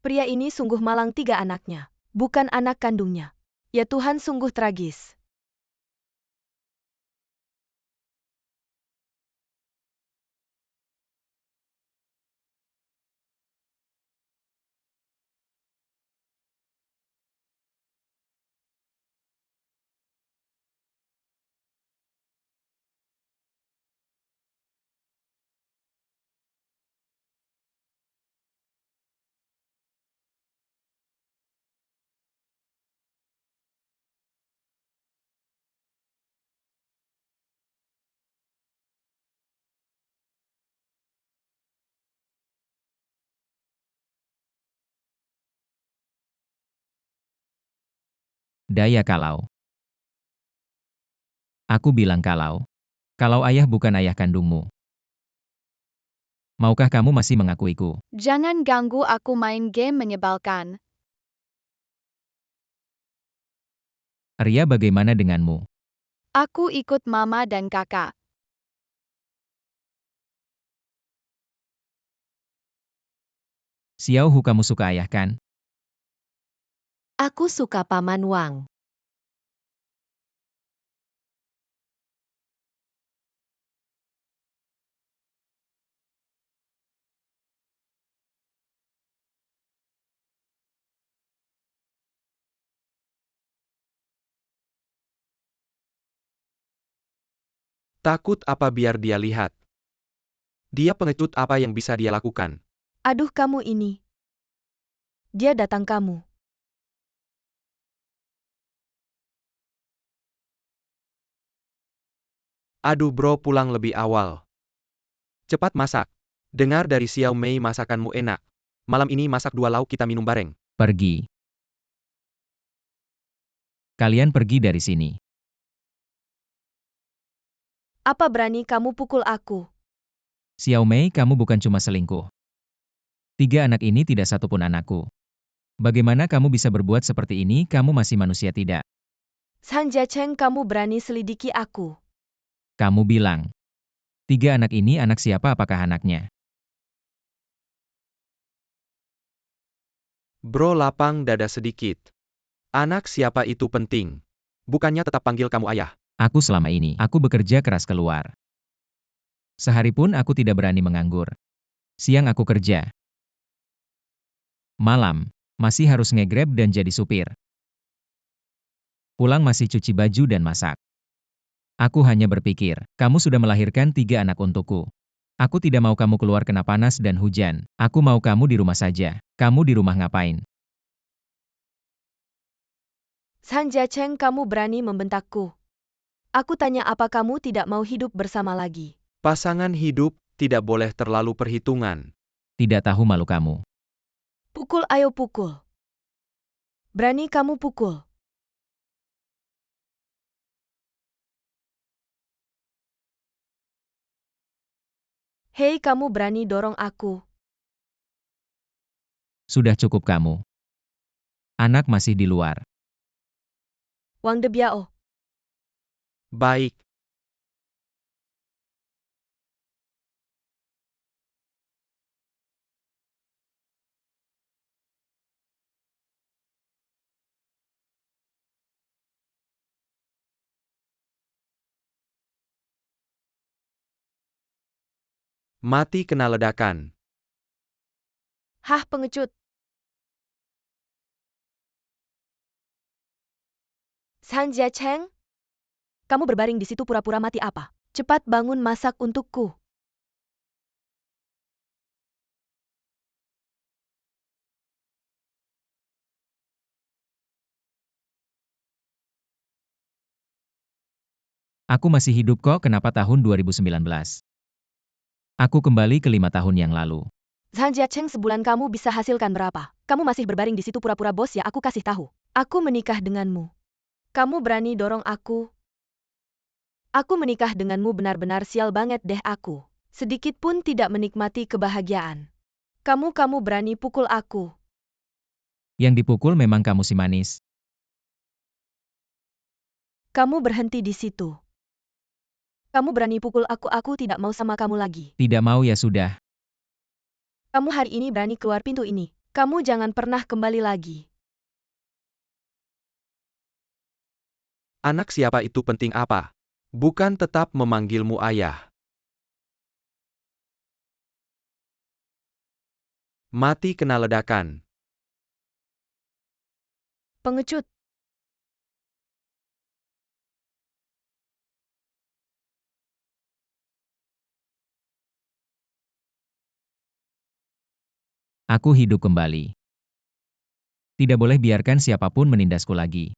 Pria ini sungguh malang, 3 anaknya. Bukan anak kandungnya. Ya Tuhan, sungguh tragis. Daya kalau. Aku bilang kalau. Kalau ayah bukan ayah kandungmu. Maukah kamu masih mengakuiku? Jangan ganggu aku main game menyebalkan. Ria, bagaimana denganmu? Aku ikut mama dan kakak. Xiao Hu, kamu suka ayah kan? Aku suka Paman Wang. Takut apa biar dia lihat. Dia pengecut, apa yang bisa dia lakukan? Aduh, kamu ini. Dia datang kamu. Aduh bro, pulang lebih awal. Cepat masak. Dengar dari Xiao Mei masakanmu enak. Malam ini masak 2 lauk, kita minum bareng. Pergi. Kalian pergi dari sini. Apa berani kamu pukul aku? Xiao Mei, kamu bukan cuma selingkuh. 3 anak ini tidak satupun anakku. Bagaimana kamu bisa berbuat seperti ini? Kamu masih manusia tidak? Zhang Jiacheng, kamu berani selidiki aku. Kamu bilang. 3 anak ini anak siapa? Apakah anaknya? Bro, lapang dada sedikit. Anak siapa itu penting. Bukannya tetap panggil kamu ayah. Aku selama ini, aku bekerja keras keluar. Sehari pun aku tidak berani menganggur. Siang aku kerja. Malam, masih harus nge-grab dan jadi supir. Pulang masih cuci baju dan masak. Aku hanya berpikir, kamu sudah melahirkan 3 anak untukku. Aku tidak mau kamu keluar kena panas dan hujan. Aku mau kamu di rumah saja. Kamu di rumah ngapain? Zhang Jiacheng, kamu berani membentakku. Aku tanya, apa kamu tidak mau hidup bersama lagi? Pasangan hidup tidak boleh terlalu perhitungan. Tidak tahu malu kamu. Pukul, ayo pukul. Berani kamu pukul. Hei, kamu berani dorong aku. Sudah cukup kamu. Anak masih di luar. Wang De Biao. Baik. Mati kena ledakan. Hah, pengecut. Zhang Jiacheng? Kamu berbaring di situ pura-pura mati apa? Cepat bangun masak untukku. Aku masih hidup kok, kenapa tahun 2019? Aku kembali ke 5 tahun yang lalu. Zhang Jiacheng, sebulan kamu bisa hasilkan berapa? Kamu masih berbaring di situ pura-pura bos ya, aku kasih tahu. Aku menikah denganmu. Kamu berani dorong aku? Aku menikah denganmu, benar-benar sial banget deh aku. Sedikit pun tidak menikmati kebahagiaan. Kamu berani pukul aku. Yang dipukul memang kamu si manis. Kamu berhenti di situ. Kamu berani pukul aku tidak mau sama kamu lagi. Tidak mau ya sudah. Kamu hari ini berani keluar pintu ini. Kamu jangan pernah kembali lagi. Anak siapa itu penting apa? Bukan tetap memanggilmu ayah. Mati kena ledakan. Pengecut. Aku hidup kembali. Tidak boleh biarkan siapapun menindasku lagi.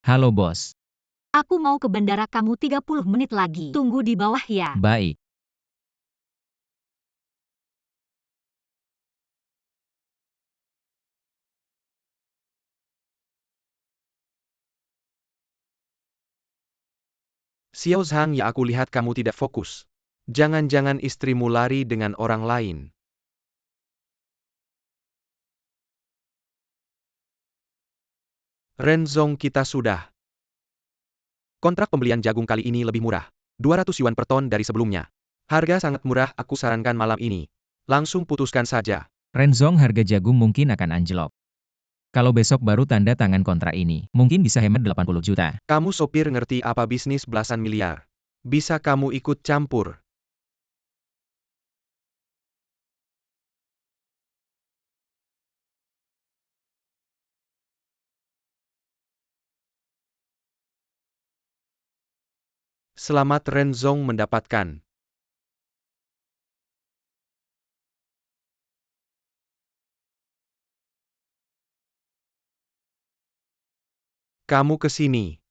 Halo bos. Aku mau ke bandara kamu 30 menit lagi. Tunggu di bawah ya. Baik. Xiao Zhang, ya aku lihat kamu tidak fokus. Jangan-jangan istrimu lari dengan orang lain. Renzong, kita sudah. Kontrak pembelian jagung kali ini lebih murah. 200 yuan per ton dari sebelumnya. Harga sangat murah, aku sarankan malam ini. Langsung putuskan saja. Renzong, harga jagung mungkin akan anjlok. Kalau besok baru tanda tangan kontrak ini, mungkin bisa hemat 80 juta. Kamu sopir ngerti apa bisnis belasan miliar? Bisa kamu ikut campur? Selamat Renzong mendapatkan. Kamu ke sini.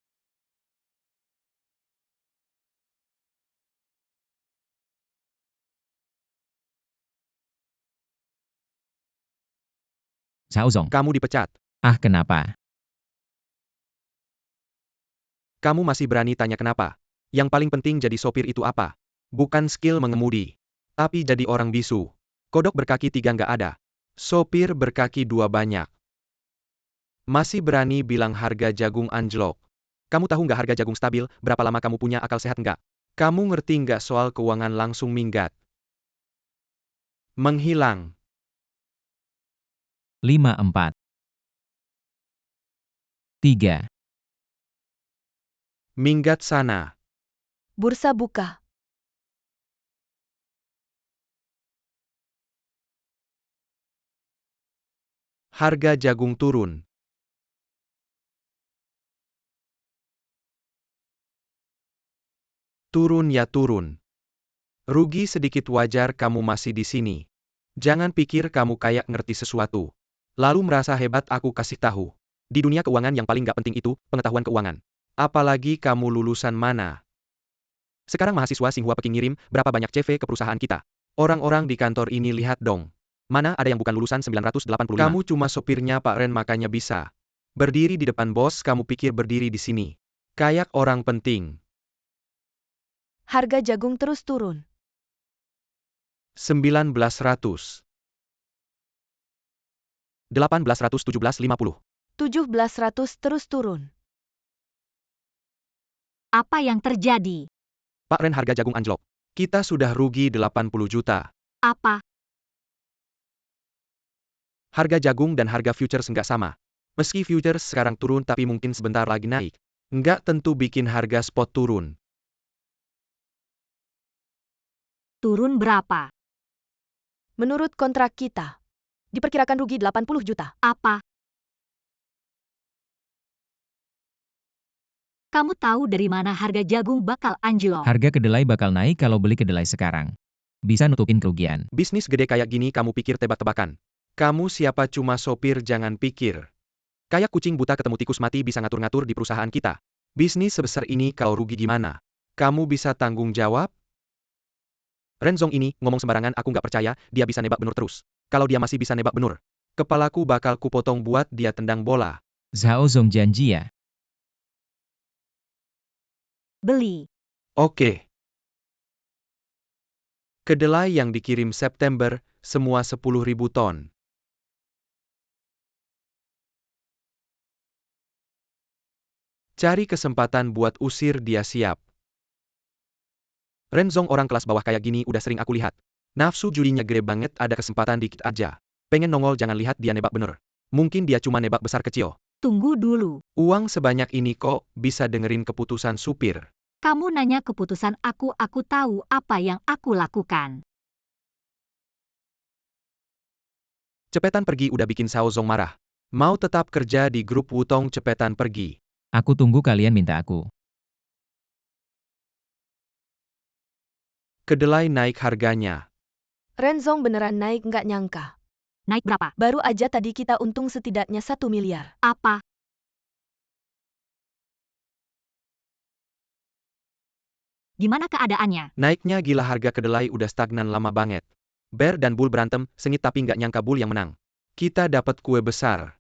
Xiao Zong. Kamu dipecat. Ah, kenapa? Kamu masih berani tanya kenapa? Yang paling penting jadi sopir itu apa? Bukan skill mengemudi. Tapi jadi orang bisu. Kodok berkaki 3 nggak ada. Sopir berkaki 2 banyak. Masih berani bilang harga jagung anjlok. Kamu tahu nggak harga jagung stabil, berapa lama kamu punya akal sehat nggak? Kamu ngerti nggak soal keuangan langsung minggat? Menghilang. 5, 4, 3. Minggat sana. Bursa buka. Harga jagung turun. Turun ya turun. Rugi sedikit wajar, kamu masih di sini. Jangan pikir kamu kayak ngerti sesuatu. Lalu merasa hebat, aku kasih tahu. Di dunia keuangan yang paling nggak penting itu, pengetahuan keuangan. Apalagi kamu lulusan mana? Sekarang mahasiswa Xinhua Peking ngirim, berapa banyak CV ke perusahaan kita. Orang-orang di kantor ini lihat dong. Mana ada yang bukan lulusan 985. Kamu cuma sopirnya Pak Ren, makanya bisa. Berdiri di depan bos, kamu pikir berdiri di sini. Kayak orang penting. Harga jagung terus turun. 1900. 1817,50. 1700 terus turun. Apa yang terjadi? Pak Ren, harga jagung anjlok. Kita sudah rugi 80 juta. Apa? Harga jagung dan harga futures nggak sama. Meski futures sekarang turun tapi mungkin sebentar lagi naik. Nggak tentu bikin harga spot turun. Turun berapa? Menurut kontrak kita, diperkirakan rugi 80 juta. Apa? Kamu tahu dari mana harga jagung bakal anjlok? Harga kedelai bakal naik kalau beli kedelai sekarang. Bisa nutupin kerugian. Bisnis gede kayak gini kamu pikir tebak-tebakan. Kamu siapa, cuma sopir, jangan pikir. Kayak kucing buta ketemu tikus mati bisa ngatur-ngatur di perusahaan kita. Bisnis sebesar ini kalau rugi gimana? Kamu bisa tanggung jawab? Renzong ini, ngomong sembarangan, aku nggak percaya, dia bisa nebak benur terus. Kalau dia masih bisa nebak benur, kepalaku bakal kupotong buat dia tendang bola. Xiao Zong janji ya. Beli. Oke. Kedelai yang dikirim September, semua 10.000 ton. Cari kesempatan buat usir dia, siap. Renzong orang kelas bawah kayak gini udah sering aku lihat. Nafsu judinya gede banget, ada kesempatan dikit aja. Pengen nongol, jangan lihat dia nebak bener. Mungkin dia cuma nebak besar kecil. Tunggu dulu. Uang sebanyak ini kok bisa dengerin keputusan supir. Kamu nanya keputusan aku tahu apa yang aku lakukan. Cepetan pergi udah bikin Xiao Zong marah. Mau tetap kerja di grup Wutong, cepetan pergi. Aku tunggu kalian minta aku. Kedelai naik harganya. Renzong beneran naik, nggak nyangka. Naik berapa? Baru aja tadi kita untung setidaknya 1 miliar. Apa? Gimana keadaannya? Naiknya gila, harga kedelai udah stagnan lama banget. Bear dan Bull berantem, sengit tapi nggak nyangka Bull yang menang. Kita dapat kue besar.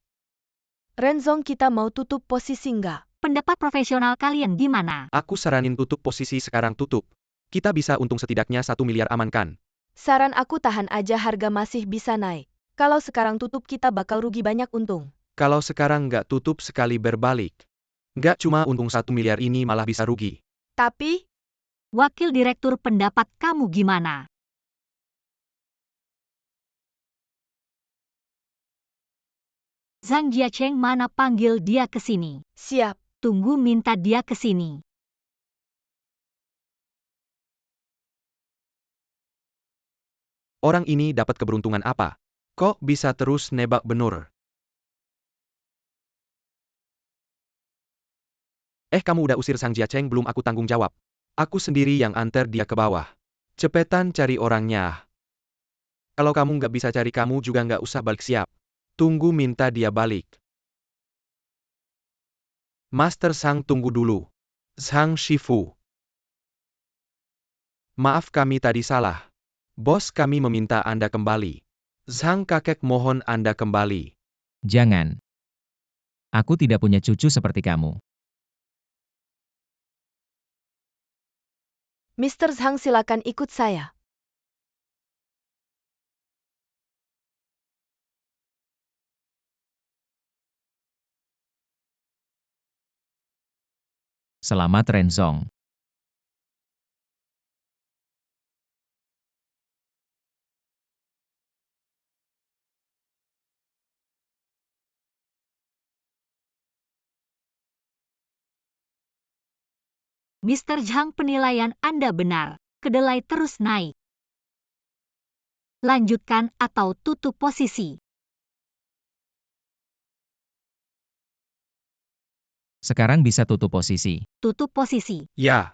Renzong, kita mau tutup posisi nggak? Pendapat profesional kalian gimana? Aku saranin tutup posisi sekarang, tutup. Kita bisa untung setidaknya 1 miliar, amankan. Saran aku tahan aja, harga masih bisa naik. Kalau sekarang tutup kita bakal rugi banyak untung. Kalau sekarang nggak tutup sekali berbalik. Nggak cuma untung 1 miliar ini, malah bisa rugi. Tapi, Wakil Direktur, pendapat kamu gimana? Zhang Jiacheng mana, panggil dia ke sini. siap. Tunggu, minta dia ke sini. Orang ini dapat keberuntungan apa? Kok bisa terus nebak bener? Kamu udah usir Sang Jiacheng belum? Aku tanggung jawab. Aku sendiri yang antar dia ke bawah. Cepetan cari orangnya. Kalau kamu nggak bisa cari, kamu juga nggak usah balik, siap. Tunggu minta dia balik. Master Sang, tunggu dulu. Zhang Shifu. Maaf, kami tadi salah. Bos kami meminta Anda kembali. Zhang kakek, mohon Anda kembali. Jangan. Aku tidak punya cucu seperti kamu. Mr. Zhang, silakan ikut saya. Selamat, Renzong. Mr. Zhang, penilaian Anda benar. Kedelai terus naik. Lanjutkan atau tutup posisi. Sekarang bisa tutup posisi. Tutup posisi. Ya.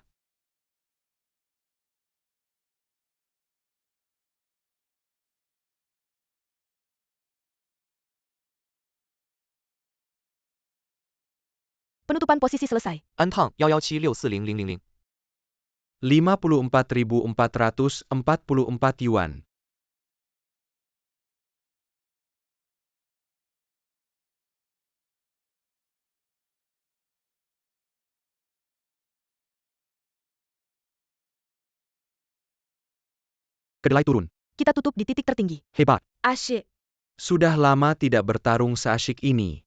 Penutupan posisi selesai. Antang 117640000. 54.444 yuan. Kedelai turun. Kita tutup di titik tertinggi. Hebat. Asyik. Sudah lama tidak bertarung seasyik ini.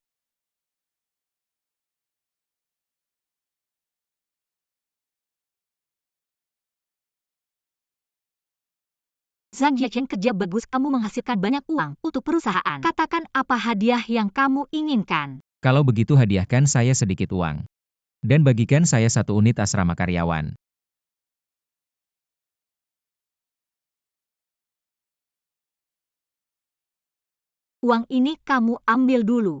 Zhang Jiacheng, kerja bagus, kamu menghasilkan banyak uang untuk perusahaan. Katakan apa hadiah yang kamu inginkan. Kalau begitu hadiahkan saya sedikit uang. Dan bagikan saya 1 unit asrama karyawan. Uang ini kamu ambil dulu.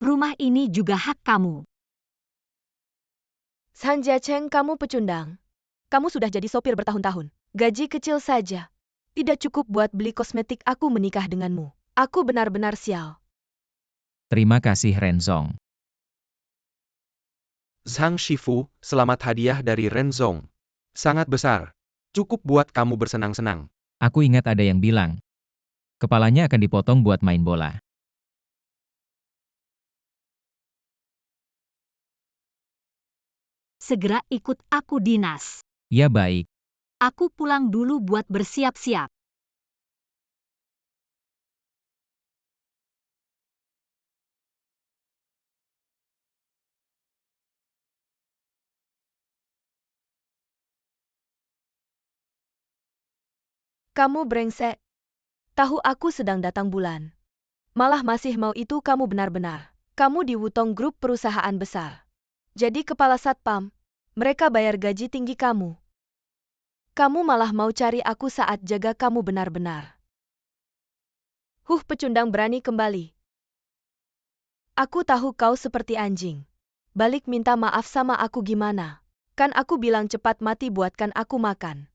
Rumah ini juga hak kamu. Zhang Jiacheng, kamu pecundang. Kamu sudah jadi sopir bertahun-tahun. Gaji kecil saja. Tidak cukup buat beli kosmetik. Aku menikah denganmu. Aku benar-benar sial. Terima kasih, Renzong. Zhang Shifu, selamat hadiah dari Renzong. Sangat besar. Cukup buat kamu bersenang-senang. Aku ingat ada yang bilang, kepalanya akan dipotong buat main bola. Segera ikut aku dinas. Ya baik. Aku pulang dulu buat bersiap-siap. Kamu brengsek. Tahu aku sedang datang bulan. Malah masih mau itu kamu benar-benar. Kamu di Wutong Group perusahaan besar. Jadi kepala satpam. Mereka bayar gaji tinggi kamu. Kamu malah mau cari aku saat jaga kamu benar-benar. Pecundang berani kembali. Aku tahu kau seperti anjing. Balik minta maaf sama aku gimana? Kan aku bilang cepat mati buatkan aku makan.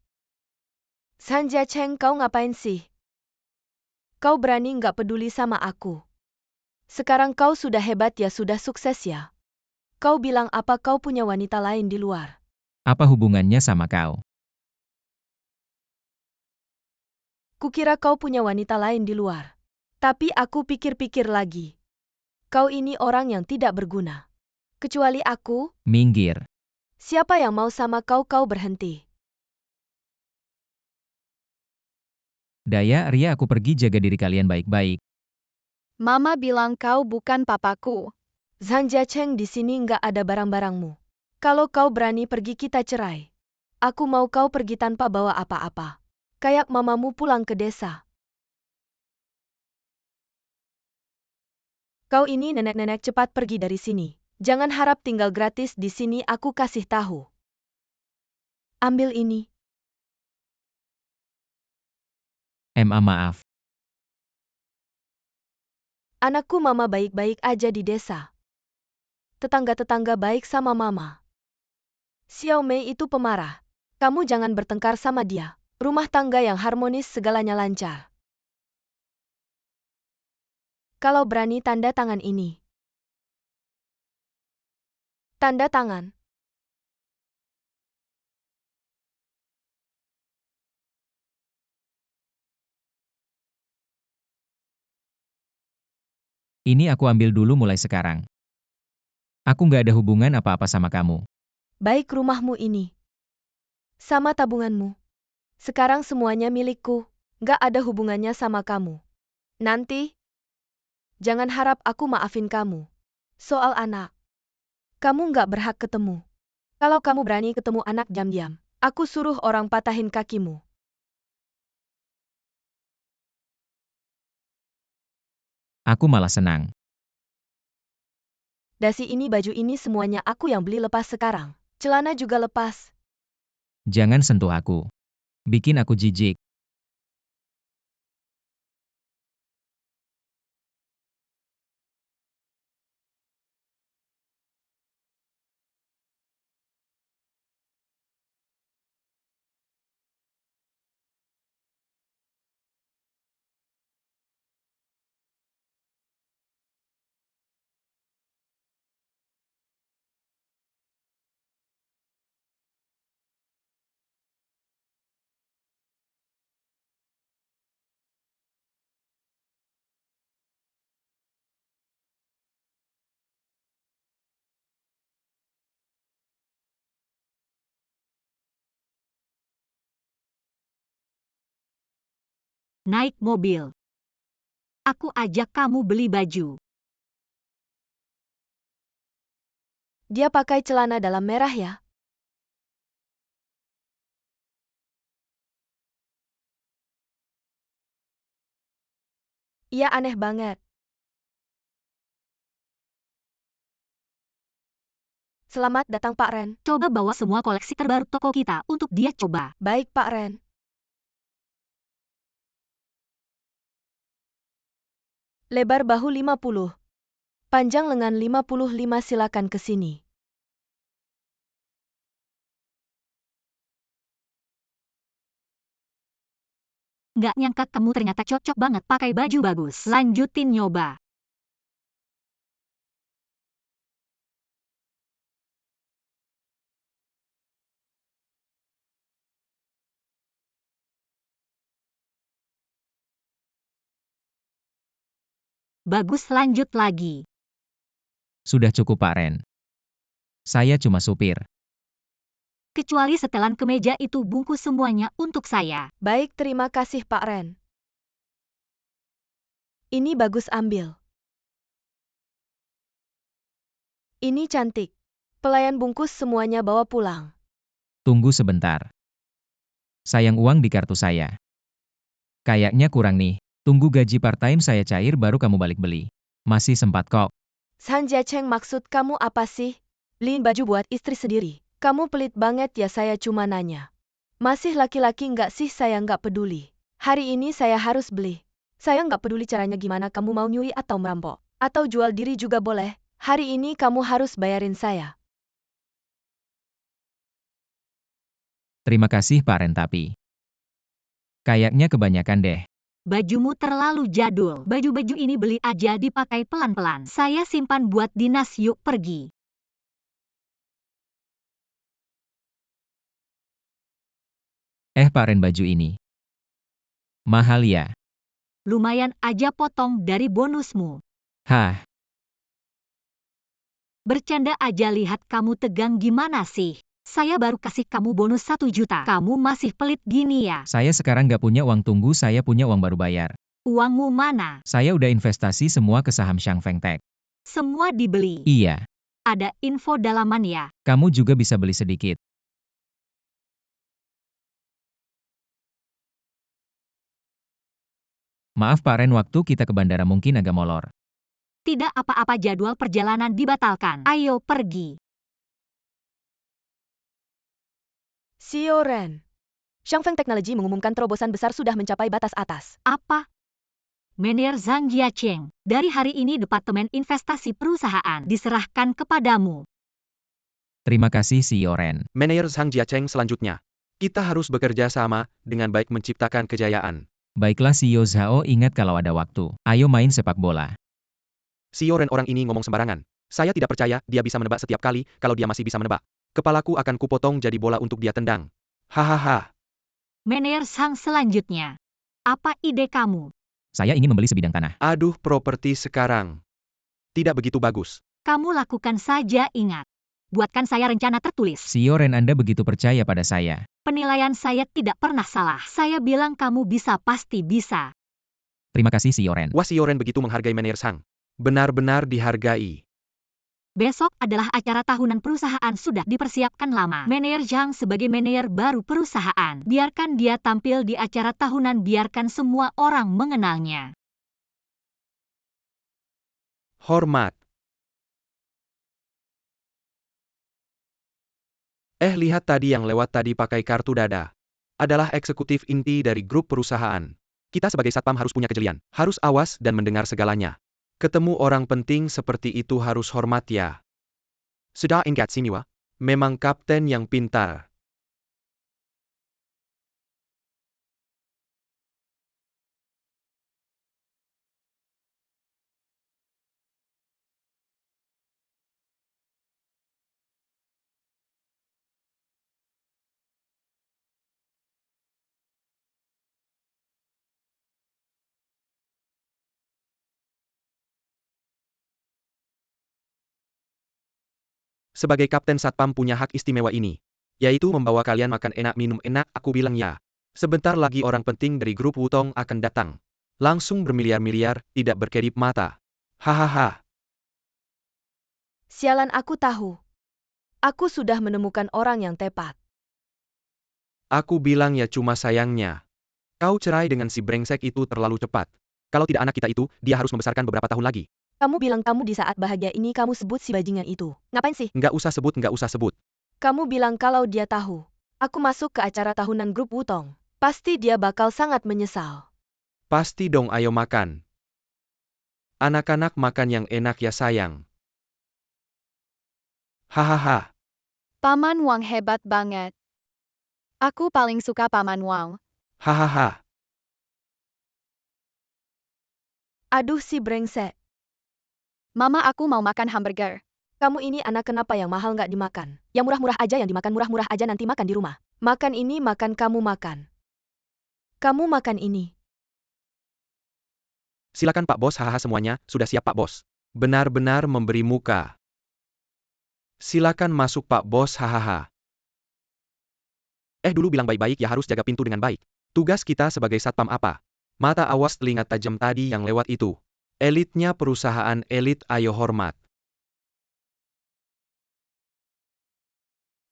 Zhang Jiacheng, kau ngapain sih? Kau berani nggak peduli sama aku. Sekarang kau sudah hebat ya, sudah sukses ya. Kau bilang apa kau punya wanita lain di luar? Apa hubungannya sama kau? Kukira kau punya wanita lain di luar. Tapi aku pikir-pikir lagi. Kau ini orang yang tidak berguna. Kecuali aku, Minggir. siapa yang mau sama kau, kau berhenti. Daya, Ria, aku pergi, jaga diri kalian baik-baik. Mama bilang kau bukan papaku. Zhang Jiacheng, di sini nggak ada barang-barangmu. Kalau kau berani pergi kita cerai. Aku mau kau pergi tanpa bawa apa-apa. Kayak mamamu pulang ke desa. Kau ini nenek-nenek, cepat pergi dari sini. Jangan harap tinggal gratis di sini, aku kasih tahu. Ambil ini. Maaf. Anakku, mama baik-baik aja di desa. Tetangga-tetangga baik sama mama. Xiao Mei itu pemarah. Kamu jangan bertengkar sama dia. Rumah tangga yang harmonis segalanya lancar. Kalau berani tanda tangan ini. Tanda tangan. Ini aku ambil dulu mulai sekarang. Aku nggak ada hubungan apa-apa sama kamu. Baik, rumahmu ini. Sama tabunganmu. Sekarang semuanya milikku. Nggak ada hubungannya sama kamu. Nanti, jangan harap aku maafin kamu. Soal anak. Kamu nggak berhak ketemu. Kalau kamu berani ketemu anak diam-diam, aku suruh orang patahin kakimu. Aku malah senang. Dasi ini, baju ini semuanya aku yang beli, lepas sekarang. Celana juga lepas. Jangan sentuh aku. Bikin aku jijik. Naik mobil. Aku ajak kamu beli baju. Dia pakai celana dalam merah ya? Iya, aneh banget. Selamat datang Pak Ren. Coba bawa semua koleksi terbaru toko kita untuk dia coba. Baik Pak Ren. Lebar bahu 50. Panjang lengan 55, silakan ke sini. Nggak nyangka kamu ternyata cocok banget pakai baju bagus. Lanjutin nyoba. Bagus, lanjut lagi. Sudah cukup, Pak Ren. Saya cuma supir. Kecuali setelan kemeja itu, bungkus semuanya untuk saya. Baik, terima kasih Pak Ren. Ini bagus, ambil. Ini cantik. Pelayan bungkus semuanya, bawa pulang. Tunggu sebentar. Sayang, uang di kartu saya. Kayaknya kurang nih. Tunggu gaji part-time saya cair baru kamu balik beli. Masih sempat kok. Sang Jiacheng, maksud kamu apa sih? Beliin baju buat istri sendiri. Kamu pelit banget ya, saya cuma nanya. Masih laki-laki nggak sih? Saya nggak peduli. Hari ini saya harus beli. Saya nggak peduli caranya gimana, kamu mau nyuri atau merampok. Atau jual diri juga boleh. Hari ini kamu harus bayarin saya. Terima kasih Pak Ren, tapi kayaknya kebanyakan deh. Bajumu terlalu jadul. Baju-baju ini beli aja dipakai pelan-pelan. Saya simpan buat dinas, yuk pergi. Pak Ren, baju ini mahal ya? Lumayan aja, potong dari bonusmu. Hah, Bercanda aja, lihat kamu tegang gimana sih. Saya baru kasih kamu bonus 1 juta. Kamu masih pelit gini ya? saya sekarang nggak punya uang tunggu, saya punya uang baru bayar. Uangmu mana? Saya udah investasi semua ke saham Shangfeng Tech. Semua dibeli. Iya, Ada info dalaman ya? kamu juga bisa beli sedikit. Maaf Pak Ren, waktu kita ke bandara mungkin agak molor. Tidak apa-apa, jadwal perjalanan dibatalkan. Ayo pergi. CEO Ren. Shangfeng Technology mengumumkan terobosan besar sudah mencapai batas atas. Apa? Manajer Zhang Jiacheng, dari hari ini Departemen Investasi Perusahaan diserahkan kepadamu. Terima kasih CEO Ren. Manajer Zhang Jiacheng selanjutnya. Kita harus bekerja sama dengan baik menciptakan kejayaan. Baiklah CEO Zhao, ingat kalau ada waktu, ayo main sepak bola. CEO Ren, orang ini ngomong sembarangan. Saya tidak percaya dia bisa menebak setiap kali. Kalau dia masih bisa menebak, kepalaku akan kupotong jadi bola untuk dia tendang. Hahaha. Manajer Zhang selanjutnya. Apa ide kamu? Saya ingin membeli sebidang tanah. Aduh, properti sekarang tidak begitu bagus. Kamu lakukan saja, ingat. Buatkan saya rencana tertulis. CEO Ren, Anda begitu percaya pada saya. Penilaian saya tidak pernah salah. Saya bilang kamu bisa, pasti bisa. Terima kasih CEO Ren. Wah, CEO Ren begitu menghargai manajer Zhang. Benar-benar dihargai. Besok adalah acara tahunan perusahaan, sudah dipersiapkan lama. Manajer Zhang sebagai manajer baru perusahaan. Biarkan dia tampil di acara tahunan, biarkan semua orang mengenalnya. Hormat. Lihat tadi yang lewat tadi pakai kartu dada. Adalah eksekutif inti dari grup perusahaan. Kita sebagai satpam harus punya kejelian. Harus awas dan mendengar segalanya. Ketemu orang penting seperti itu harus hormat ya. Sudah ingat sini wah. Memang kapten yang pintar. Sebagai kapten satpam punya hak istimewa ini. Yaitu membawa kalian makan enak minum enak, aku bilang ya. Sebentar lagi orang penting dari grup Wutong akan datang. Langsung bermiliar-miliar, tidak berkedip mata. Hahaha. Sialan, aku tahu. Aku sudah menemukan orang yang tepat. Aku bilang ya, cuma sayangnya. Kau cerai dengan si brengsek itu terlalu cepat. Kalau tidak anak kita itu, dia harus membesarkan beberapa tahun lagi. Kamu bilang kamu di saat bahagia ini kamu sebut si bajingan itu. Ngapain sih? Nggak usah sebut, nggak usah sebut. Kamu bilang kalau dia tahu. Aku masuk ke acara tahunan grup Wutong. Pasti dia bakal sangat menyesal. Pasti dong, ayo makan. Anak-anak makan yang enak ya sayang. Hahaha. Paman Wang hebat banget. Aku paling suka Paman Wang. Hahaha. Aduh, si brengsek. Mama, aku mau makan hamburger. Kamu ini anak kenapa yang mahal nggak dimakan? Yang murah-murah aja yang dimakan, murah-murah aja nanti makan di rumah. Makan ini, makan, kamu makan. Kamu makan ini. Silakan Pak Bos, hahaha, semuanya sudah siap Pak Bos. Benar-benar memberi muka. Silakan masuk Pak Bos, hahaha. Dulu bilang baik-baik ya, harus jaga pintu dengan baik. Tugas kita sebagai satpam apa? Mata awas telinga tajam tadi yang lewat itu. Elitnya perusahaan elit, ayo hormat.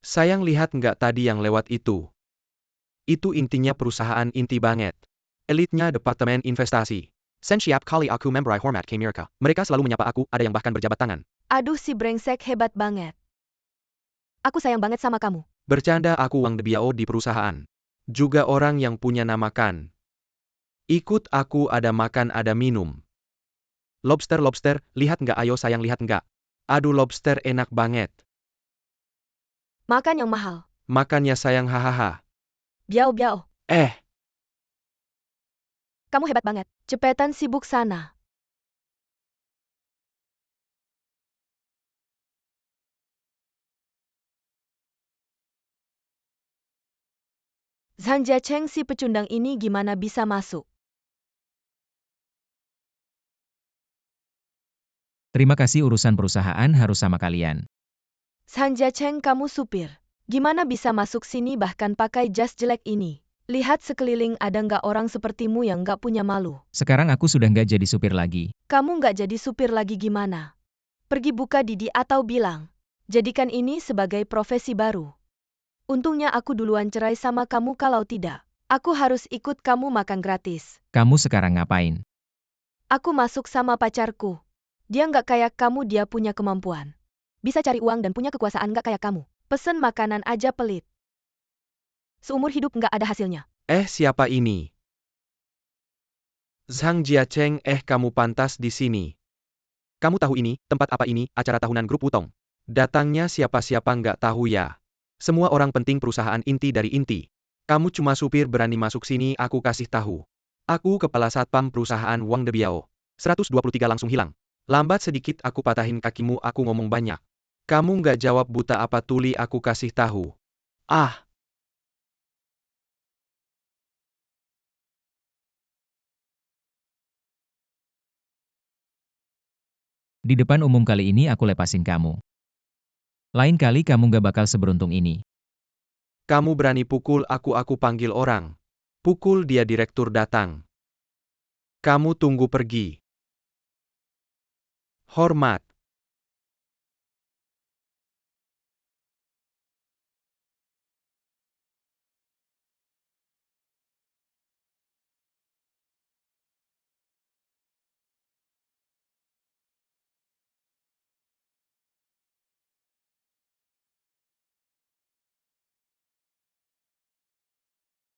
Sayang, lihat nggak tadi yang lewat itu? Itu intinya perusahaan inti banget. Elitnya Departemen Investasi. Sen siap kali aku memberi hormat ke mereka. Mereka selalu menyapa aku, ada yang bahkan berjabat tangan. Aduh si brengsek hebat banget. Aku sayang banget sama kamu. Bercanda aku Wang Debiao di perusahaan. Juga orang yang punya nama kan. Ikut aku ada makan ada minum. Lobster, lihat nggak ayo sayang lihat nggak. Aduh lobster enak banget. Makan yang mahal. Makannya sayang hahaha. Biao. Kamu hebat banget. Cepetan sibuk sana. Zhang Jiacheng si pecundang ini gimana bisa masuk? Terima kasih urusan perusahaan harus sama kalian. Zhang Jiacheng kamu supir. Gimana bisa masuk sini bahkan pakai jas jelek ini? Lihat sekeliling ada nggak orang sepertimu yang nggak punya malu. Sekarang aku sudah nggak jadi supir lagi. Kamu nggak jadi supir lagi gimana? Pergi buka Didi atau bilang. Jadikan ini sebagai profesi baru. Untungnya aku duluan cerai sama kamu kalau tidak. Aku harus ikut kamu makan gratis. Kamu sekarang ngapain? Aku masuk sama pacarku. Dia nggak kayak kamu dia punya kemampuan. Bisa cari uang dan punya kekuasaan nggak kayak kamu. Pesen makanan aja pelit. Seumur hidup nggak ada hasilnya. Siapa ini? Zhang Jiacheng, kamu pantas di sini. Kamu tahu ini, tempat apa ini, acara tahunan grup Wutong. Datangnya siapa-siapa nggak tahu ya. Semua orang penting perusahaan inti dari inti. Kamu cuma supir berani masuk sini aku kasih tahu. Aku kepala satpam perusahaan Wang Debiao. 123 langsung hilang. Lambat sedikit aku patahin kakimu aku ngomong banyak. Kamu nggak jawab buta apa tuli aku kasih tahu. Di depan umum kali ini aku lepasin kamu. Lain kali kamu nggak bakal seberuntung ini. Kamu berani pukul aku panggil orang. Pukul dia direktur datang. Kamu tunggu pergi. Hormat.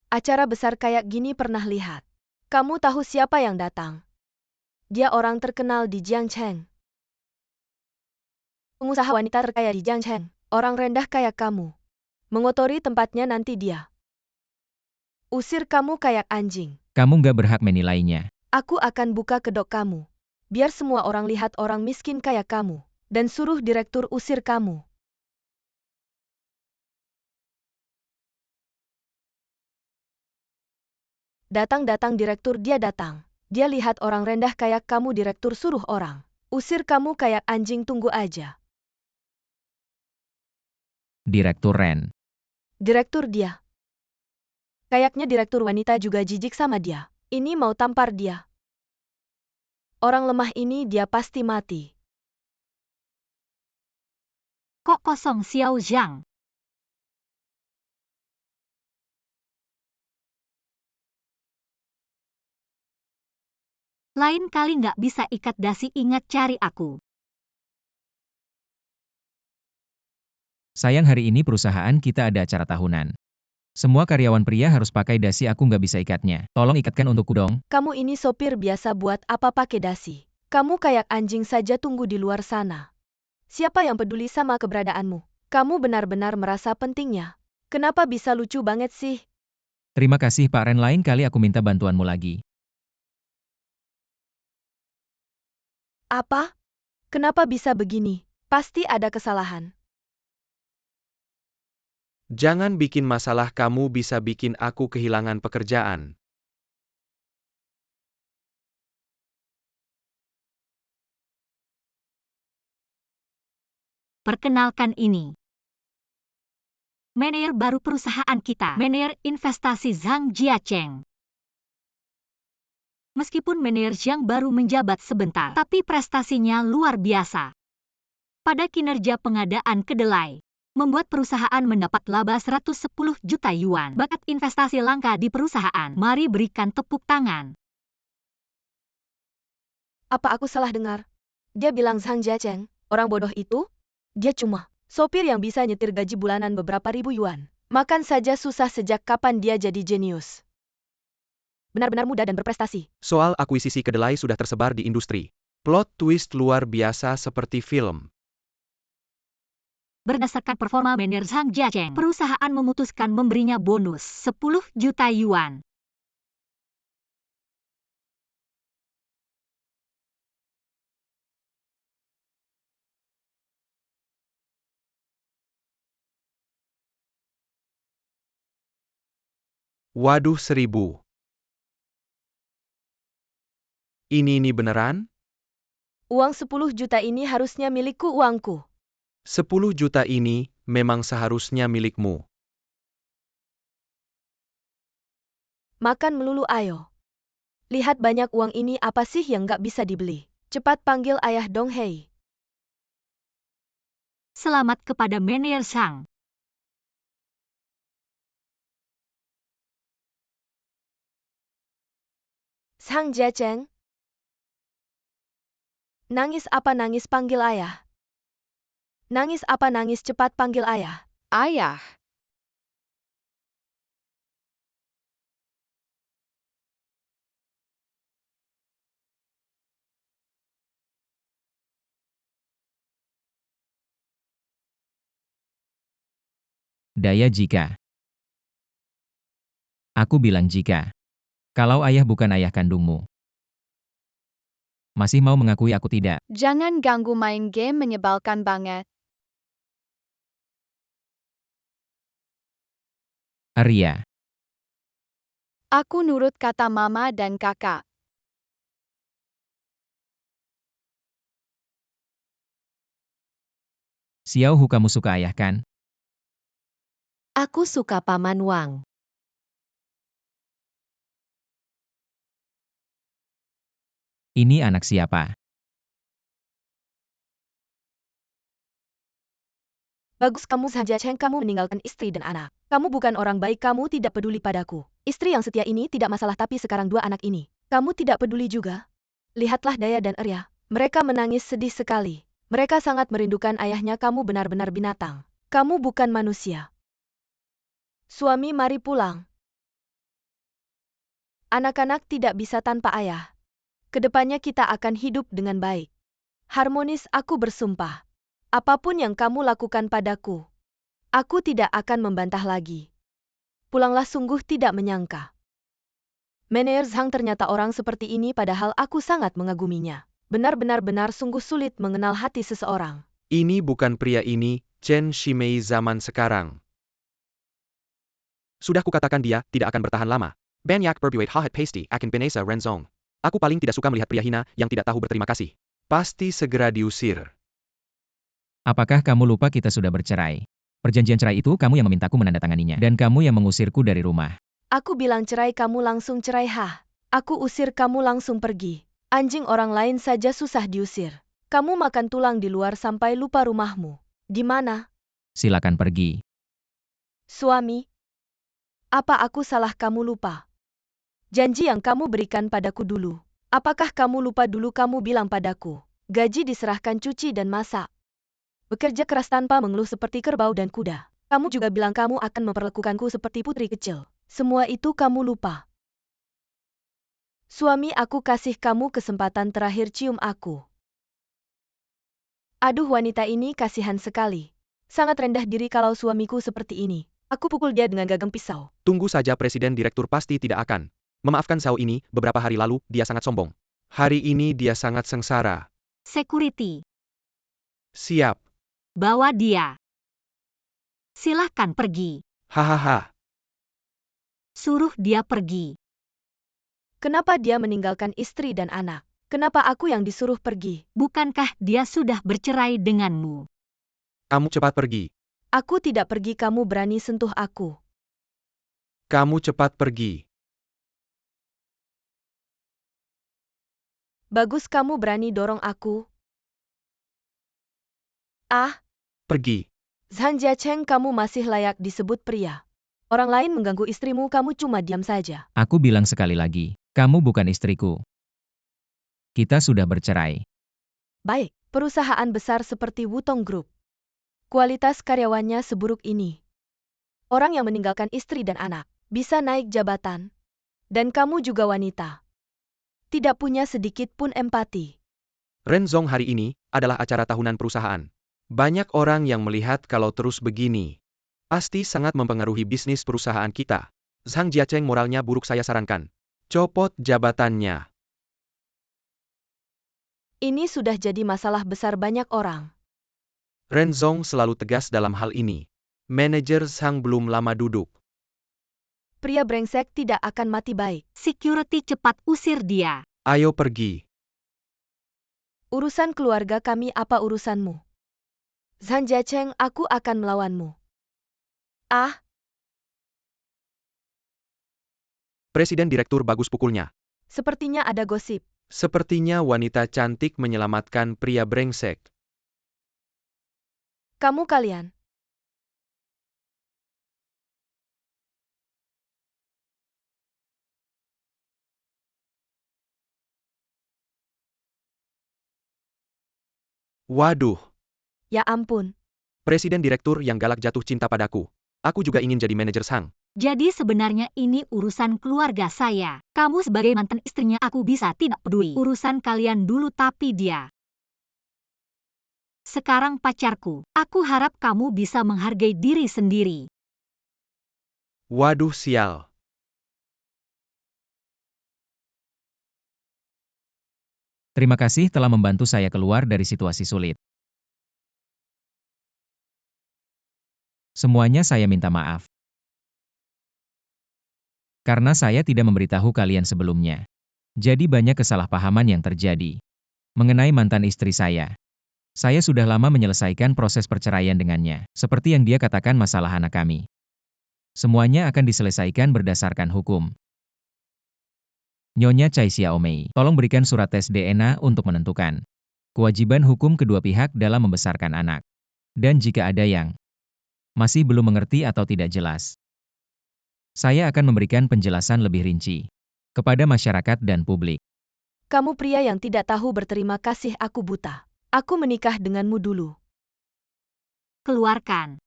Acara besar kayak gini pernah lihat. Kamu tahu siapa yang datang? Dia orang terkenal di Jiangcheng. Pengusaha wanita terkaya di Jiangcheng. Orang rendah kayak kamu. Mengotori tempatnya nanti dia. Usir kamu kayak anjing. Kamu nggak berhak menilainya. Aku akan buka kedok kamu. Biar semua orang lihat orang miskin kayak kamu. Dan suruh direktur usir kamu. Datang direktur dia datang. Dia lihat orang rendah kayak kamu direktur suruh orang. Usir kamu kayak anjing tunggu aja. Direktur Ren. Direktur dia. Kayaknya direktur wanita juga jijik sama dia. Ini mau tampar dia. Orang lemah ini dia pasti mati. Kok kosong Xiao Zhang? Lain kali nggak bisa ikat dasi ingat cari aku. Sayang hari ini perusahaan kita ada acara tahunan. Semua karyawan pria harus pakai dasi aku nggak bisa ikatnya. Tolong ikatkan untukku dong. Kamu ini sopir biasa buat apa pakai dasi? Kamu kayak anjing saja tunggu di luar sana. Siapa yang peduli sama keberadaanmu? Kamu benar-benar merasa pentingnya. Kenapa bisa lucu banget sih? Terima kasih Pak Ren, lain kali aku minta bantuanmu lagi. Apa? Kenapa bisa begini? Pasti ada kesalahan. Jangan bikin masalah kamu bisa bikin aku kehilangan pekerjaan. Perkenalkan ini. Manajer baru perusahaan kita, manajer investasi Zhang Jiacheng. Meskipun manajer Zhang baru menjabat sebentar, tapi prestasinya luar biasa. Pada kinerja pengadaan kedelai, membuat perusahaan mendapat laba 110 juta yuan. Bakat investasi langka di perusahaan. Mari berikan tepuk tangan. Apa aku salah dengar? Dia bilang Zhang Jiacheng, orang bodoh itu? Dia cuma sopir yang bisa nyetir gaji bulanan beberapa ribu yuan. Makan saja susah, sejak kapan dia jadi jenius? Benar-benar muda dan berprestasi. Soal akuisisi kedelai sudah tersebar di industri. Plot twist luar biasa seperti film. Berdasarkan performa manajer Zhang Jiacheng, perusahaan memutuskan memberinya bonus 10 juta yuan. Waduh, 1000. Ini beneran? Uang 10 juta ini harusnya milikku, uangku. 10 juta ini memang seharusnya milikmu. Makan melulu ayo. Lihat banyak uang ini, apa sih yang gak bisa dibeli? Cepat panggil ayah dong, hei. Selamat kepada manajer Zhang. Zhang Jiacheng. Nangis apa nangis, panggil ayah. Nangis apa nangis, cepat panggil ayah. Ayah. Daya jika. Aku bilang jika. Kalau ayah bukan ayah kandungmu. Masih mau mengakui aku tidak? Jangan ganggu, main game menyebalkan banget. Arya. Aku nurut kata mama dan kakak. Xiao Hu, kamu suka ayah kan? Aku suka Paman Wang. Ini anak siapa? Bagus kamu, Zhang Jiacheng, kamu meninggalkan istri dan anak. Kamu bukan orang baik, kamu tidak peduli padaku. Istri yang setia ini tidak masalah, tapi sekarang dua anak ini. Kamu tidak peduli juga? Lihatlah Daya dan Arya. Mereka menangis sedih sekali. Mereka sangat merindukan ayahnya. Kamu benar-benar binatang. Kamu bukan manusia. Suami, mari pulang. Anak-anak tidak bisa tanpa ayah. Kedepannya kita akan hidup dengan baik. Harmonis, aku bersumpah. Apapun yang kamu lakukan padaku, aku tidak akan membantah lagi. Pulanglah, sungguh tidak menyangka. Manajer Zhang ternyata orang seperti ini, padahal aku sangat mengaguminya. Benar-benar sungguh sulit mengenal hati seseorang. Ini bukan pria ini, Chen Shimei zaman sekarang. Sudah kukatakan dia tidak akan bertahan lama. Banyak berbuat jahat pasti akan binasa Renzong. Aku paling tidak suka melihat pria hina yang tidak tahu berterima kasih. Pasti segera diusir. Apakah kamu lupa kita sudah bercerai? Perjanjian cerai itu kamu yang memintaku menandatanganinya. Dan kamu yang mengusirku dari rumah. Aku bilang cerai, kamu langsung cerai. Aku usir, kamu langsung pergi. Anjing orang lain saja susah diusir. Kamu makan tulang di luar sampai lupa rumahmu. Di mana? Silakan pergi. Suami. Apa aku salah, kamu lupa? Janji yang kamu berikan padaku dulu. Apakah kamu lupa dulu kamu bilang padaku? Gaji diserahkan, cuci dan masak. Bekerja keras tanpa mengeluh seperti kerbau dan kuda. Kamu juga bilang kamu akan memperlakukanku seperti putri kecil. Semua itu kamu lupa. Suami, aku kasih kamu kesempatan terakhir, cium aku. Aduh, wanita ini kasihan sekali. Sangat rendah diri kalau suamiku seperti ini. Aku pukul dia dengan gagang pisau. Tunggu saja, Presiden Direktur pasti tidak akan memaafkan Xiao ini. Beberapa hari lalu, dia sangat sombong. Hari ini dia sangat sengsara. Security. Siap. Bawa dia. Silahkan pergi. Hahaha. Suruh dia pergi. Kenapa dia meninggalkan istri dan anak? Kenapa aku yang disuruh pergi? Bukankah dia sudah bercerai denganmu? Kamu cepat pergi. Aku tidak pergi, kamu berani sentuh aku. Kamu cepat pergi. Bagus, kamu berani dorong aku. Ah, Pergi. Zhang Jiacheng, kamu masih layak disebut pria. Orang lain mengganggu istrimu, kamu cuma diam saja. Aku bilang sekali lagi, kamu bukan istriku. Kita sudah bercerai. Baik, perusahaan besar seperti Wutong Group. Kualitas karyawannya seburuk ini. Orang yang meninggalkan istri dan anak bisa naik jabatan. Dan kamu juga wanita. Tidak punya sedikit pun empati. Renzong, hari ini adalah acara tahunan perusahaan. Banyak orang yang melihat kalau terus begini. Pasti sangat mempengaruhi bisnis perusahaan kita. Zhang Jiacheng, moralnya buruk, saya sarankan. Copot jabatannya. Ini sudah jadi masalah besar banyak orang. Renzong selalu tegas dalam hal ini. Manajer Zhang belum lama duduk. Pria brengsek tidak akan mati baik. Security cepat usir dia. Ayo pergi. Urusan keluarga kami, apa urusanmu? Zhang Jiacheng, aku akan melawanmu. Ah, Presiden direktur bagus pukulnya. sepertinya ada gosip. Sepertinya wanita cantik menyelamatkan pria brengsek. Kamu kalian. Waduh, Ya ampun. presiden direktur yang galak jatuh cinta padaku. Aku juga ingin jadi manajer Zhang. Jadi sebenarnya ini urusan keluarga saya. Kamu sebagai mantan istrinya aku bisa tidak peduli. Urusan kalian dulu, tapi dia sekarang pacarku. Aku harap kamu bisa menghargai diri sendiri. Waduh, sial. Terima kasih telah membantu saya keluar dari situasi sulit. Semuanya saya minta maaf. Karena saya tidak memberitahu kalian sebelumnya. Jadi banyak kesalahpahaman yang terjadi. Mengenai mantan istri saya. Saya sudah lama menyelesaikan proses perceraian dengannya. Seperti yang dia katakan, masalah anak kami. Semuanya akan diselesaikan berdasarkan hukum. Nyonya Chai Xiaomei, tolong berikan surat tes DNA untuk menentukan kewajiban hukum kedua pihak dalam membesarkan anak. Dan jika ada yang masih belum mengerti atau tidak jelas, saya akan memberikan penjelasan lebih rinci kepada masyarakat dan publik. Kamu pria yang tidak tahu berterima kasih, aku buta. Aku menikah denganmu dulu. Keluarkan.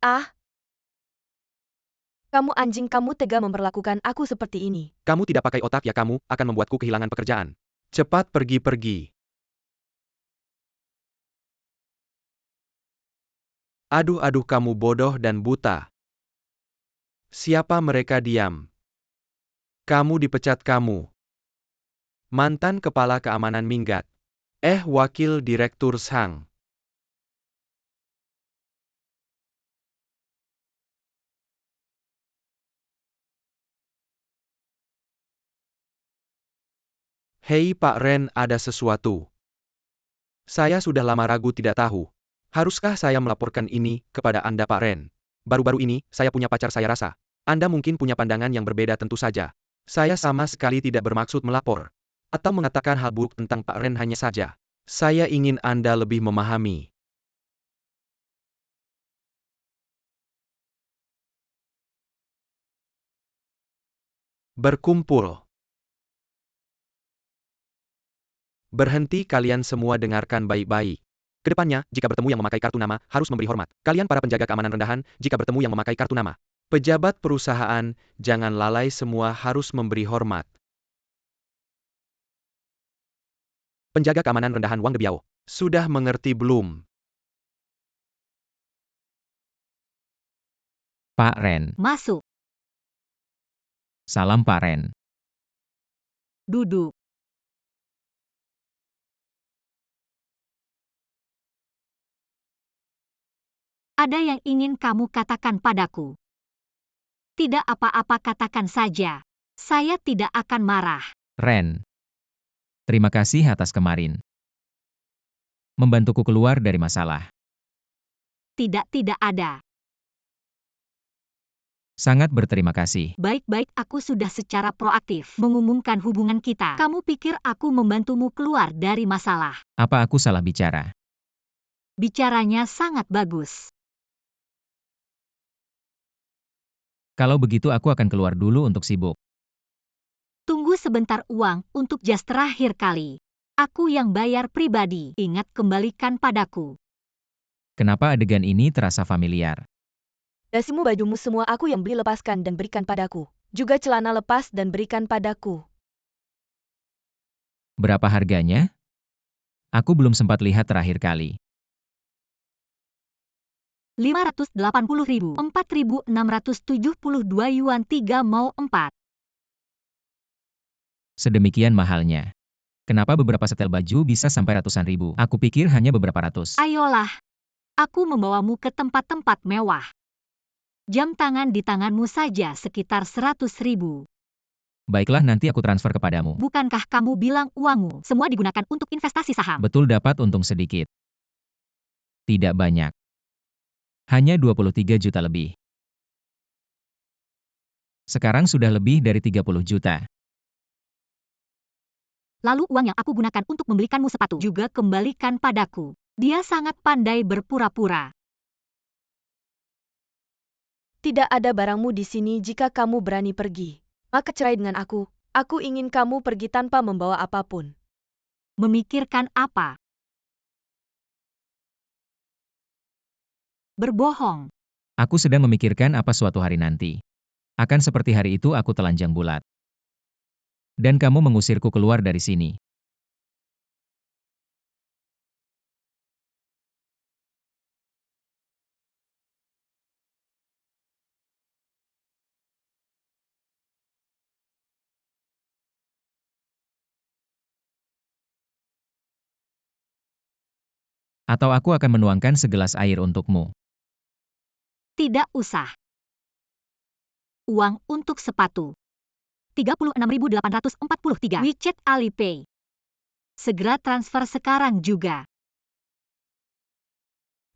Ah. Kamu anjing, kamu tega memperlakukan aku seperti ini. Kamu tidak pakai otak ya, kamu akan membuatku kehilangan pekerjaan. Cepat pergi-pergi. Aduh, kamu bodoh dan buta. Siapa mereka? Diam. Kamu dipecat, kamu. Mantan kepala keamanan minggat. Wakil direktur Zhang. Hei Pak Ren, ada sesuatu. Saya sudah lama ragu, tidak tahu. Haruskah saya melaporkan ini kepada Anda, Pak Ren? Baru-baru ini, saya punya pacar, saya rasa Anda mungkin punya pandangan yang berbeda. Tentu saja. Saya sama sekali tidak bermaksud melapor atau mengatakan hal buruk tentang Pak Ren, hanya saja saya ingin Anda lebih memahami. Berkumpul. Berhenti kalian semua, dengarkan baik-baik. Kedepannya, jika bertemu yang memakai kartu nama, harus memberi hormat. Kalian para penjaga keamanan rendahan, jika bertemu yang memakai kartu nama pejabat perusahaan, jangan lalai, semua harus memberi hormat. Penjaga keamanan rendahan Wang Debiao, sudah mengerti belum? Pak Ren. Masuk. Salam Pak Ren. Duduk. Ada yang ingin kamu katakan padaku? Tidak apa-apa, katakan saja. Saya tidak akan marah. Ren. Terima kasih atas kemarin membantuku keluar dari masalah. Tidak ada. Sangat berterima kasih. Baik-baik, aku sudah secara proaktif mengumumkan hubungan kita. Kamu pikir aku membantumu keluar dari masalah? Apa aku salah bicara? Bicaranya sangat bagus. Kalau begitu aku akan keluar dulu untuk sibuk. Tunggu sebentar, uang untuk jas terakhir kali. Aku yang bayar pribadi. Ingat, kembalikan padaku. Kenapa adegan ini terasa familiar? Dasimu, bajumu semua aku yang beli, lepaskan dan berikan padaku. Juga celana lepas dan berikan padaku. Berapa harganya? Aku belum sempat lihat terakhir kali. 580.000. 4.672 yuan, 3 mau 4. Sedemikian mahalnya. Kenapa beberapa setel baju bisa sampai ratusan ribu? Aku pikir hanya beberapa ratus. Ayolah, aku membawamu ke tempat-tempat mewah. Jam tangan di tanganmu saja sekitar 100.000. Baiklah, nanti aku transfer kepadamu. Bukankah kamu bilang uangmu semua digunakan untuk investasi saham? Betul, dapat untung sedikit. Tidak banyak. Hanya 23 juta lebih. Sekarang sudah lebih dari 30 juta. Lalu uang yang aku gunakan untuk membelikanmu sepatu juga kembalikan padaku. Dia sangat pandai berpura-pura. Tidak ada barangmu di sini. Jika kamu berani pergi, maka cerai dengan aku. Aku ingin kamu pergi tanpa membawa apapun. Memikirkan apa? Berbohong. Aku sedang memikirkan apa suatu hari nanti. Akan seperti hari itu aku telanjang bulat. Dan kamu mengusirku keluar dari sini. Atau aku akan menuangkan segelas air untukmu. Tidak usah. Uang untuk sepatu. 36.843. WeChat Alipay. Segera transfer sekarang juga.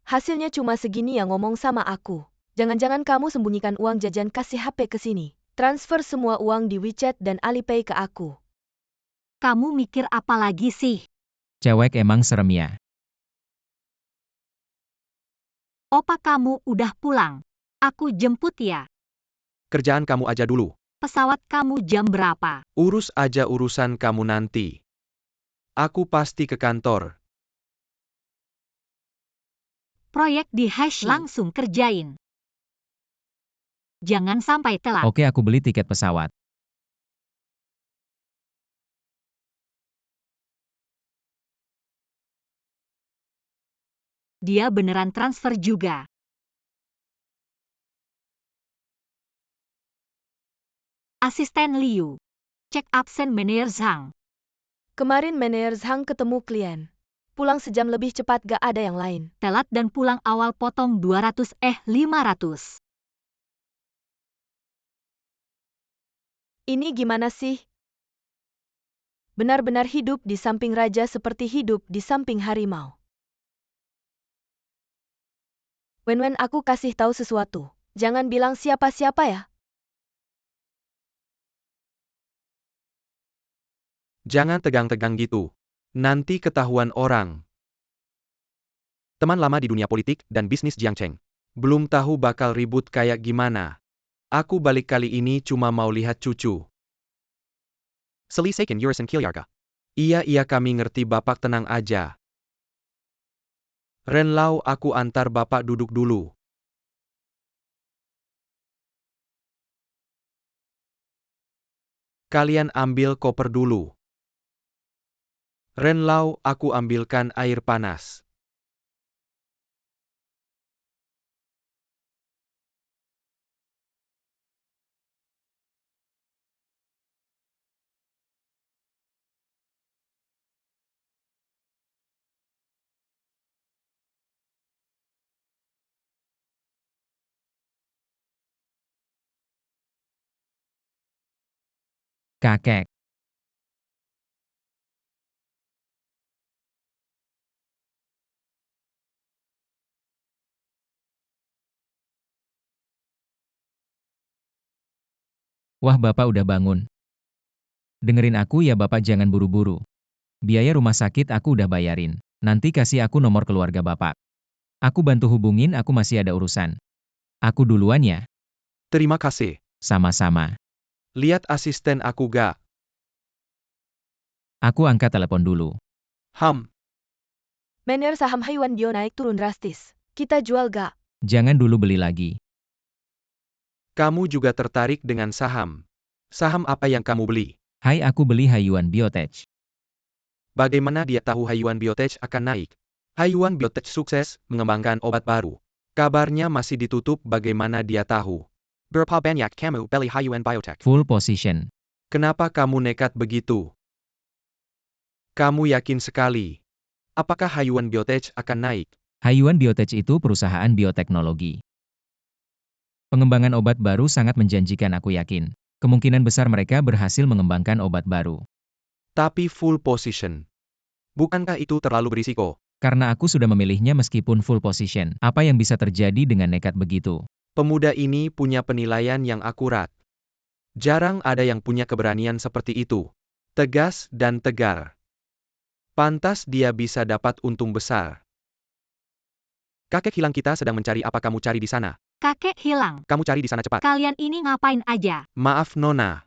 Hasilnya cuma segini yang ngomong sama aku. Jangan-jangan kamu sembunyikan uang jajan, kasih HP ke sini. Transfer semua uang di WeChat dan Alipay ke aku. Kamu mikir apa lagi sih? Cewek emang serem ya. Opa kamu udah pulang. Aku jemput ya. Kerjaan kamu aja dulu. Pesawat kamu jam berapa? Urus aja urusan kamu nanti. Aku pasti ke kantor. Proyek di Hashi. Langsung kerjain. Jangan sampai telat. Oke, aku beli tiket pesawat. Dia beneran transfer juga. Asisten Liu. Cek absen Manajer Zhang. Kemarin Manajer Zhang ketemu klien. Pulang sejam lebih cepat, gak ada yang lain. Telat dan pulang awal, potong 500. Ini gimana sih? Benar-benar hidup di samping raja seperti hidup di samping harimau. Wen, aku kasih tahu sesuatu. Jangan bilang siapa-siapa ya. Jangan tegang-tegang gitu. Nanti ketahuan orang. Teman lama di dunia politik dan bisnis Jiang Cheng. Belum tahu bakal ribut kayak gimana. Aku balik kali ini cuma mau lihat cucu. Selisekin Yurisen Kilyarga. Iya kami ngerti bapak, tenang aja. Renlau, aku antar bapak duduk dulu. Kalian ambil koper dulu. Renlau, aku ambilkan air panas. Kakek. Wah, bapak udah bangun. Dengerin aku ya bapak, jangan buru-buru. Biaya rumah sakit aku udah bayarin. Nanti kasih aku nomor keluarga bapak. Aku bantu hubungin, aku masih ada urusan. Aku duluan ya. Terima kasih. Sama-sama. Lihat asisten aku gak? Aku angkat telepon dulu. Manajer saham Haiwan Bio naik turun drastis. Kita jual gak? Jangan dulu beli lagi. Kamu juga tertarik dengan saham. Saham apa yang kamu beli? Hai, aku beli Haiwan Biotech. Bagaimana dia tahu Haiwan Biotech akan naik? Haiwan Biotech sukses mengembangkan obat baru. Kabarnya masih ditutup, bagaimana dia tahu? Berapa banyak kamu beli Haiwan Biotech? Full position. Kenapa kamu nekat begitu? Kamu yakin sekali? Apakah Haiwan Biotech akan naik? Haiwan Biotech itu perusahaan bioteknologi. Pengembangan obat baru sangat menjanjikan, aku yakin. Kemungkinan besar mereka berhasil mengembangkan obat baru. Tapi full position. Bukankah itu terlalu berisiko? Karena aku sudah memilihnya meskipun full position. Apa yang bisa terjadi dengan nekat begitu? Pemuda ini punya penilaian yang akurat. Jarang ada yang punya keberanian seperti itu. Tegas dan tegar. Pantas dia bisa dapat untung besar. Kakek hilang, kita sedang mencari. Apa kamu cari di sana? Kakek hilang. Kamu cari di sana cepat. Kalian ini ngapain aja? Maaf Nona.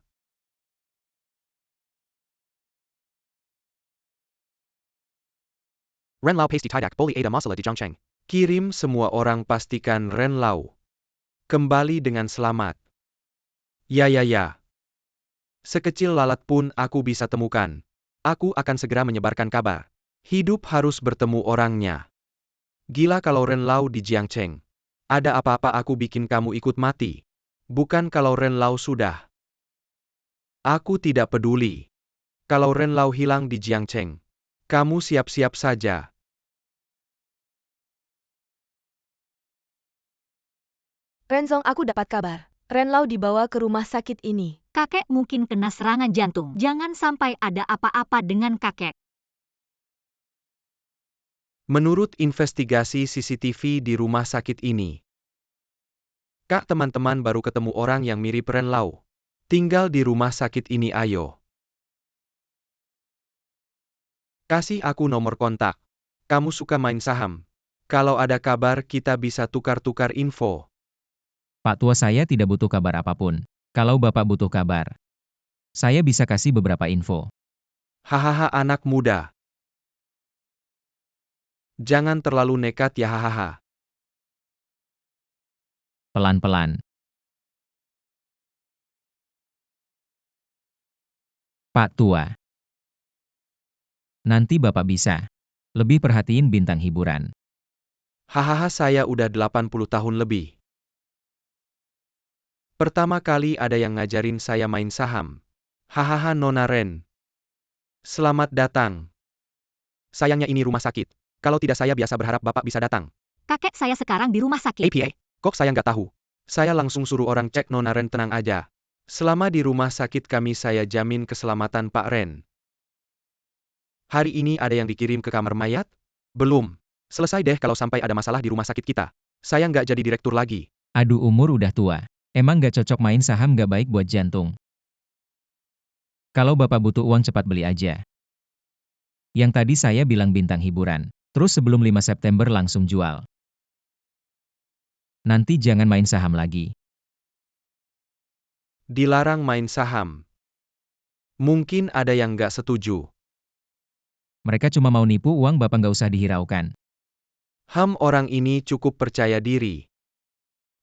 Renlau pasti tidak boleh ada masalah di Zhangcheng. Kirim semua orang, pastikan Renlau kembali dengan selamat. Ya. Sekecil lalat pun aku bisa temukan. Aku akan segera menyebarkan kabar. Hidup harus bertemu orangnya. Gila kalau Renlau di Jiangcheng. Ada apa-apa aku bikin kamu ikut mati. Bukan kalau Renlau sudah. Aku tidak peduli. Kalau Renlau hilang di Jiangcheng, kamu siap-siap saja. Renzong, aku dapat kabar. Renlau dibawa ke rumah sakit ini. Kakek mungkin kena serangan jantung. Jangan sampai ada apa-apa dengan kakek. Menurut investigasi CCTV di rumah sakit ini, Kak, teman-teman baru ketemu orang yang mirip Renlau. Tinggal di rumah sakit ini, ayo. Kasih aku nomor kontak. Kamu suka main saham. Kalau ada kabar kita bisa tukar-tukar info. Pak tua, saya tidak butuh kabar apapun. Kalau Bapak butuh kabar, saya bisa kasih beberapa info. Hahaha, anak muda. Jangan terlalu nekat ya, hahaha. Pelan-pelan. Pak tua. Nanti Bapak bisa lebih perhatiin bintang hiburan. Hahaha, saya udah 80 tahun lebih. Pertama kali ada yang ngajarin saya main saham. Hahaha, Nona Ren. Selamat datang. Sayangnya ini rumah sakit. Kalau tidak, saya biasa berharap Bapak bisa datang. Kakek saya sekarang di rumah sakit. APA, kok saya nggak tahu? Saya langsung suruh orang cek. Nona Ren tenang aja. Selama di rumah sakit kami, saya jamin keselamatan Pak Ren. Hari ini ada yang dikirim ke kamar mayat? Belum. Selesai deh kalau sampai ada masalah di rumah sakit kita. Saya nggak jadi direktur lagi. Aduh, umur udah tua. Emang gak cocok main saham, gak baik buat jantung. Kalau Bapak butuh uang, cepat beli aja. Yang tadi saya bilang bintang hiburan. Terus sebelum 5 September langsung jual. Nanti jangan main saham lagi. Dilarang main saham. Mungkin ada yang nggak setuju. Mereka cuma mau nipu uang Bapak, gak usah dihiraukan. Orang ini cukup percaya diri.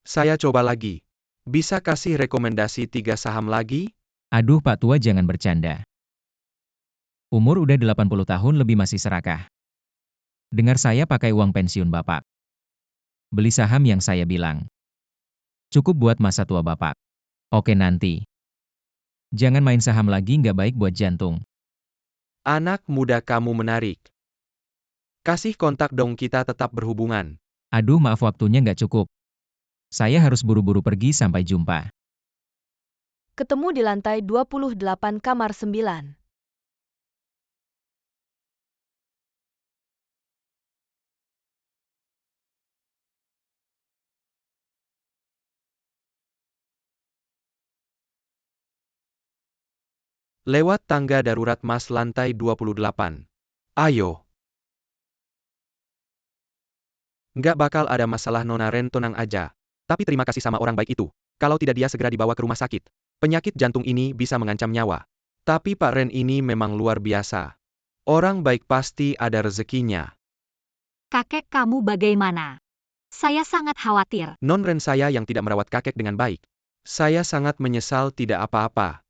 Saya coba lagi. Bisa kasih rekomendasi 3 saham lagi? Aduh Pak tua, jangan bercanda. Umur udah 80 tahun lebih masih serakah. Dengar saya pakai uang pensiun Bapak. Beli saham yang saya bilang. Cukup buat masa tua Bapak. Oke nanti. Jangan main saham lagi, nggak baik buat jantung. Anak muda, kamu menarik. Kasih kontak dong, kita tetap berhubungan. Aduh maaf, waktunya nggak cukup. Saya harus buru-buru pergi, sampai jumpa. Ketemu di lantai 28 kamar 9. Lewat tangga darurat Mas, lantai 28. Ayo. Nggak bakal ada masalah Nona Ren, tenang aja. Tapi terima kasih sama orang baik itu. Kalau tidak dia segera dibawa ke rumah sakit. Penyakit jantung ini bisa mengancam nyawa. Tapi Pak Ren ini memang luar biasa. Orang baik pasti ada rezekinya. Kakek kamu bagaimana? Saya sangat khawatir. Non Ren saya yang tidak merawat kakek dengan baik. Saya sangat menyesal tidak apa-apa.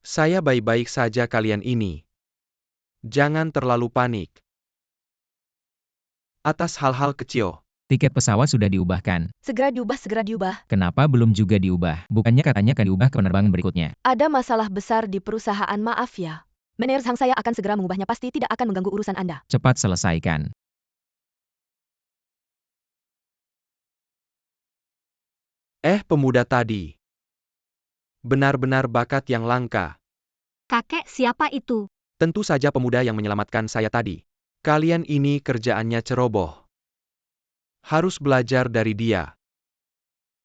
Saya baik-baik saja kalian ini. Jangan terlalu panik. Atas hal-hal kecil. Tiket pesawat sudah diubahkan. Segera diubah, segera diubah. Kenapa belum juga diubah? Bukannya katanya akan diubah ke penerbangan berikutnya. Ada masalah besar di perusahaan, maaf ya. Manajer Zhang, saya akan segera mengubahnya, pasti tidak akan mengganggu urusan Anda. Cepat selesaikan. Pemuda tadi. Benar-benar bakat yang langka. Kakek siapa itu? Tentu saja pemuda yang menyelamatkan saya tadi. Kalian ini kerjaannya ceroboh. Harus belajar dari dia.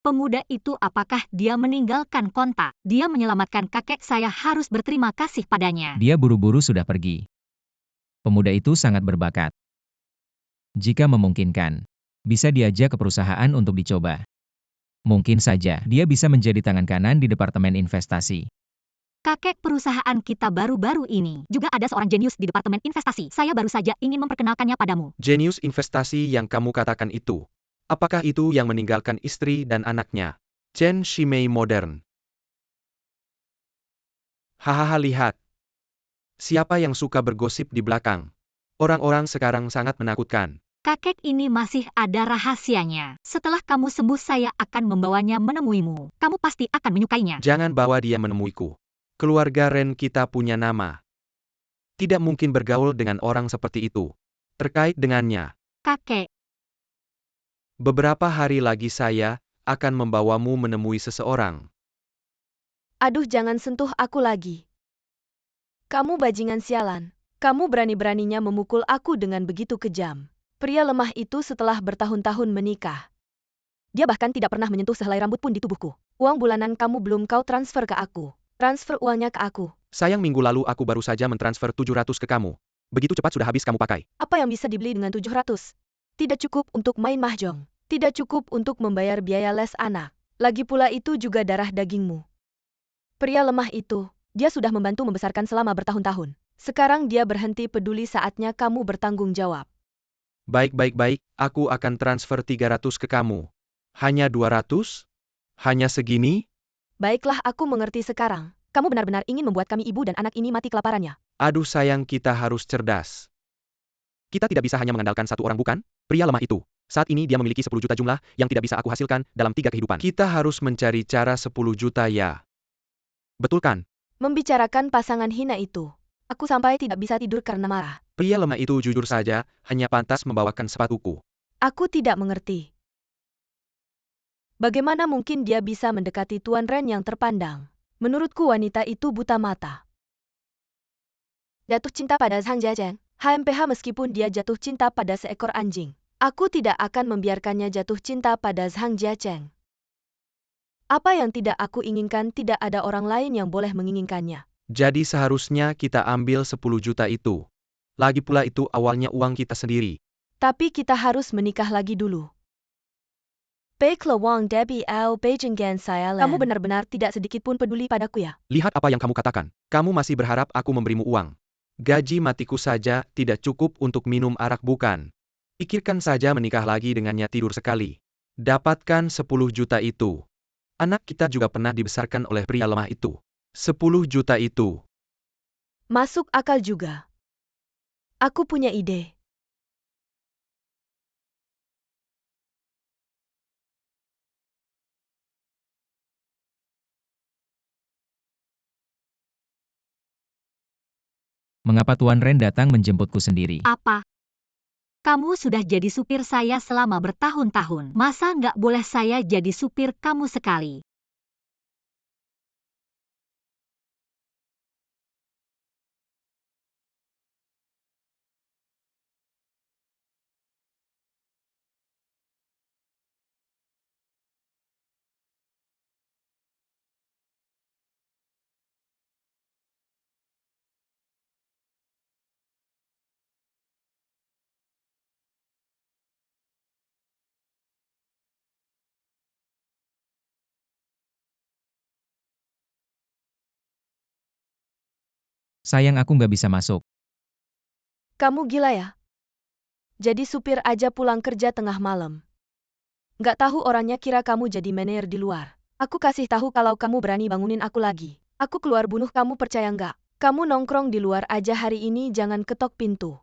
Pemuda itu apakah dia meninggalkan kontak? Dia menyelamatkan kakek, saya harus berterima kasih padanya. Dia buru-buru sudah pergi. Pemuda itu sangat berbakat. Jika memungkinkan, bisa diajak ke perusahaan untuk dicoba. Mungkin saja dia bisa menjadi tangan kanan di departemen investasi. Kakek, perusahaan kita baru-baru ini juga ada seorang jenius di departemen investasi. Saya baru saja ingin memperkenalkannya padamu. Jenius investasi yang kamu katakan itu. Apakah itu yang meninggalkan istri dan anaknya? Chen Shimei modern. Hahaha, lihat. Siapa yang suka bergosip di belakang? Orang-orang sekarang sangat menakutkan. Kakek, ini masih ada rahasianya. Setelah kamu sembuh, saya akan membawanya menemuimu. Kamu pasti akan menyukainya. Jangan bawa dia menemuiku. Keluarga Ren kita punya nama. Tidak mungkin bergaul dengan orang seperti itu. Terkait dengannya, Kakek, beberapa hari lagi saya akan membawamu menemui seseorang. Aduh, jangan sentuh aku lagi. Kamu bajingan sialan. Kamu berani-beraninya memukul aku dengan begitu kejam. Pria lemah itu setelah bertahun-tahun menikah. Dia bahkan tidak pernah menyentuh sehelai rambut pun di tubuhku. Uang bulanan kamu belum kau transfer ke aku. Transfer uangnya ke aku. Sayang, minggu lalu aku baru saja mentransfer 700 ke kamu. Begitu cepat sudah habis kamu pakai. Apa yang bisa dibeli dengan 700? Tidak cukup untuk main mahjong. Tidak cukup untuk membayar biaya les anak. Lagi pula itu juga darah dagingmu. Pria lemah itu, dia sudah membantu membesarkan selama bertahun-tahun. Sekarang dia berhenti peduli, saatnya kamu bertanggung jawab. Baik, aku akan transfer 300 ke kamu. Hanya 200? Hanya segini? Baiklah, aku mengerti sekarang. Kamu benar-benar ingin membuat kami ibu dan anak ini mati kelaparannya. Aduh sayang, kita harus cerdas. Kita tidak bisa hanya mengandalkan satu orang, bukan? Pria lemah itu. Saat ini dia memiliki 10 juta jumlah yang tidak bisa aku hasilkan dalam 3 kehidupan. Kita harus mencari cara 10 juta ya. Betul kan? Membicarakan pasangan hina itu, aku sampai tidak bisa tidur karena marah. Pria lemah itu jujur saja, hanya pantas membawakan sepatuku. Aku tidak mengerti. Bagaimana mungkin dia bisa mendekati Tuan Ren yang terpandang? Menurutku wanita itu buta mata. Jatuh cinta pada Zhang Jiajing. HMPH, meskipun dia jatuh cinta pada seekor anjing. Aku tidak akan membiarkannya jatuh cinta pada Zhang Jiajing. Apa yang tidak aku inginkan, tidak ada orang lain yang boleh menginginkannya. Jadi seharusnya kita ambil 10 juta itu. Lagi pula itu awalnya uang kita sendiri. Tapi kita harus menikah lagi dulu. Wang Debbie Ao Beijing Gan Sialan. Kamu benar-benar tidak sedikit pun peduli padaku ya? Lihat apa yang kamu katakan. Kamu masih berharap aku memberimu uang. Gaji matiku saja tidak cukup untuk minum arak, bukan? Pikirkan saja menikah lagi dengannya tidur sekali. Dapatkan 10 juta itu. Anak kita juga pernah dibesarkan oleh pria lemah itu. 10 juta itu. Masuk akal juga. Aku punya ide. Mengapa Tuan Ren datang menjemputku sendiri? apa? Kamu sudah jadi supir saya selama bertahun-tahun. Masa nggak boleh saya jadi supir kamu sekali? Sayang aku nggak bisa masuk. Kamu gila ya? Jadi supir aja pulang kerja tengah malam. Nggak tahu orangnya kira kamu jadi manajer di luar. Aku kasih tahu kalau kamu berani bangunin aku lagi. Aku keluar bunuh kamu, percaya nggak? Kamu nongkrong di luar aja hari ini, jangan ketok pintu.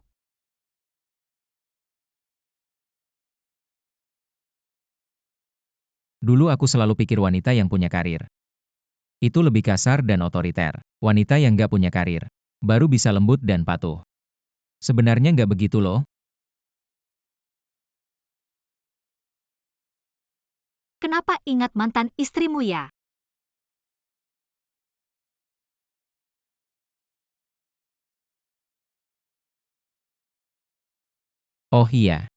Dulu aku selalu pikir wanita yang punya karir itu lebih kasar dan otoriter. Wanita yang nggak punya karir baru bisa lembut dan patuh. Sebenarnya nggak begitu loh. Kenapa ingat mantan istrimu ya? Oh iya.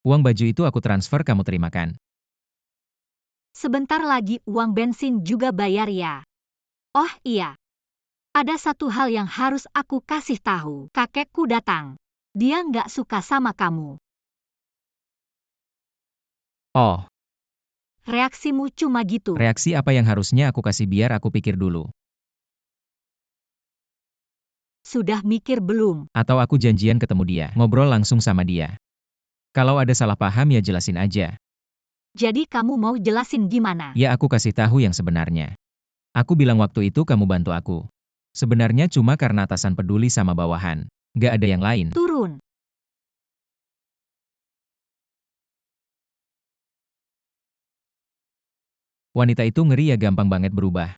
Uang baju itu aku transfer, kamu terima kan? Sebentar lagi uang bensin juga bayar ya. Oh iya. Ada satu hal yang harus aku kasih tahu. Kakekku datang. Dia nggak suka sama kamu. Oh, Reaksimu cuma gitu. reaksi apa yang harusnya aku kasih? Biar aku pikir dulu. Sudah mikir belum? Atau aku janjian ketemu dia, ngobrol langsung sama dia. Kalau ada salah paham ya jelasin aja. Jadi kamu mau jelasin gimana? Ya aku kasih tahu yang sebenarnya. Aku bilang waktu itu kamu bantu aku. Sebenarnya cuma karena atasan peduli sama bawahan. Nggak ada yang lain. Turun. Wanita itu ngeri ya, gampang banget berubah.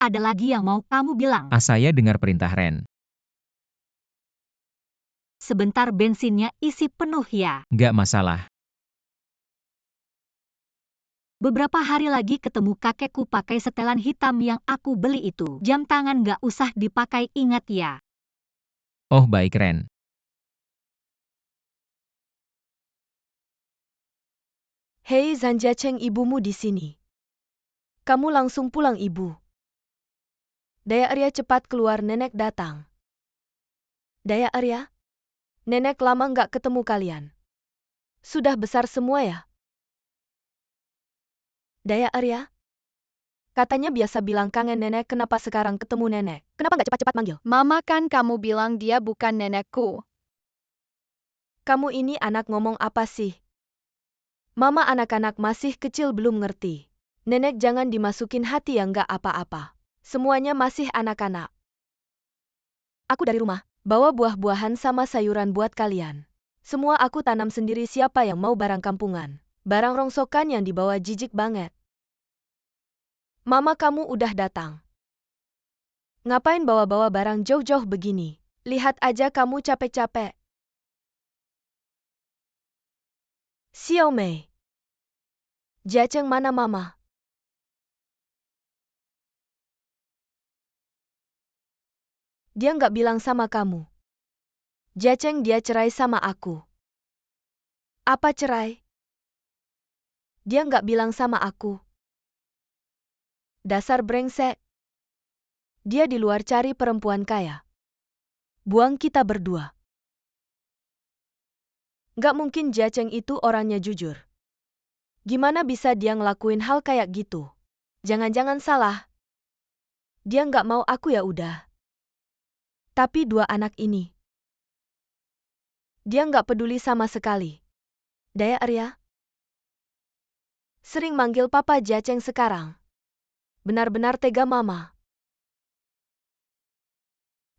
Ada lagi yang mau kamu bilang? Saya dengar perintah Ren. Sebentar, bensinnya isi penuh ya. Nggak masalah. Beberapa hari lagi ketemu kakekku pakai setelan hitam yang aku beli itu. Jam tangan nggak usah dipakai, ingat ya. Oh baik Ren. Hei Zanjaceng, ibumu di sini. Kamu langsung pulang, ibu. Daya Arya, cepat keluar, nenek datang. Daya Arya? Nenek lama nggak ketemu kalian. Sudah besar semua ya? Daya Arya? Katanya biasa bilang kangen nenek, kenapa sekarang ketemu nenek? Kenapa nggak cepat-cepat manggil? Mama, kan kamu bilang dia bukan nenekku. Kamu ini anak ngomong apa sih? Mama anak-anak masih kecil belum ngerti. Nenek jangan dimasukin hati yang nggak apa-apa. Semuanya masih anak-anak. Aku dari rumah, bawa buah-buahan sama sayuran buat kalian. Semua aku tanam sendiri, siapa yang mau barang kampungan? Barang rongsokan yang dibawa jijik banget. Mama kamu udah datang. Ngapain bawa-bawa barang jauh-jauh begini? Lihat aja kamu capek-capek. Xiao Mei. Jaceng mana mama? Dia nggak bilang sama kamu. Jaceng, dia cerai sama aku. Apa cerai? Dia nggak bilang sama aku. Dasar brengsek. Dia di luar cari perempuan kaya. Buang kita berdua. Nggak mungkin Jaceng itu orangnya jujur. Gimana bisa dia ngelakuin hal kayak gitu? Jangan-jangan salah. Dia nggak mau aku, ya udah. Tapi dua anak ini. Dia nggak peduli sama sekali. Daya Arya? Sering manggil papa Jaceng sekarang. Benar-benar tega mama.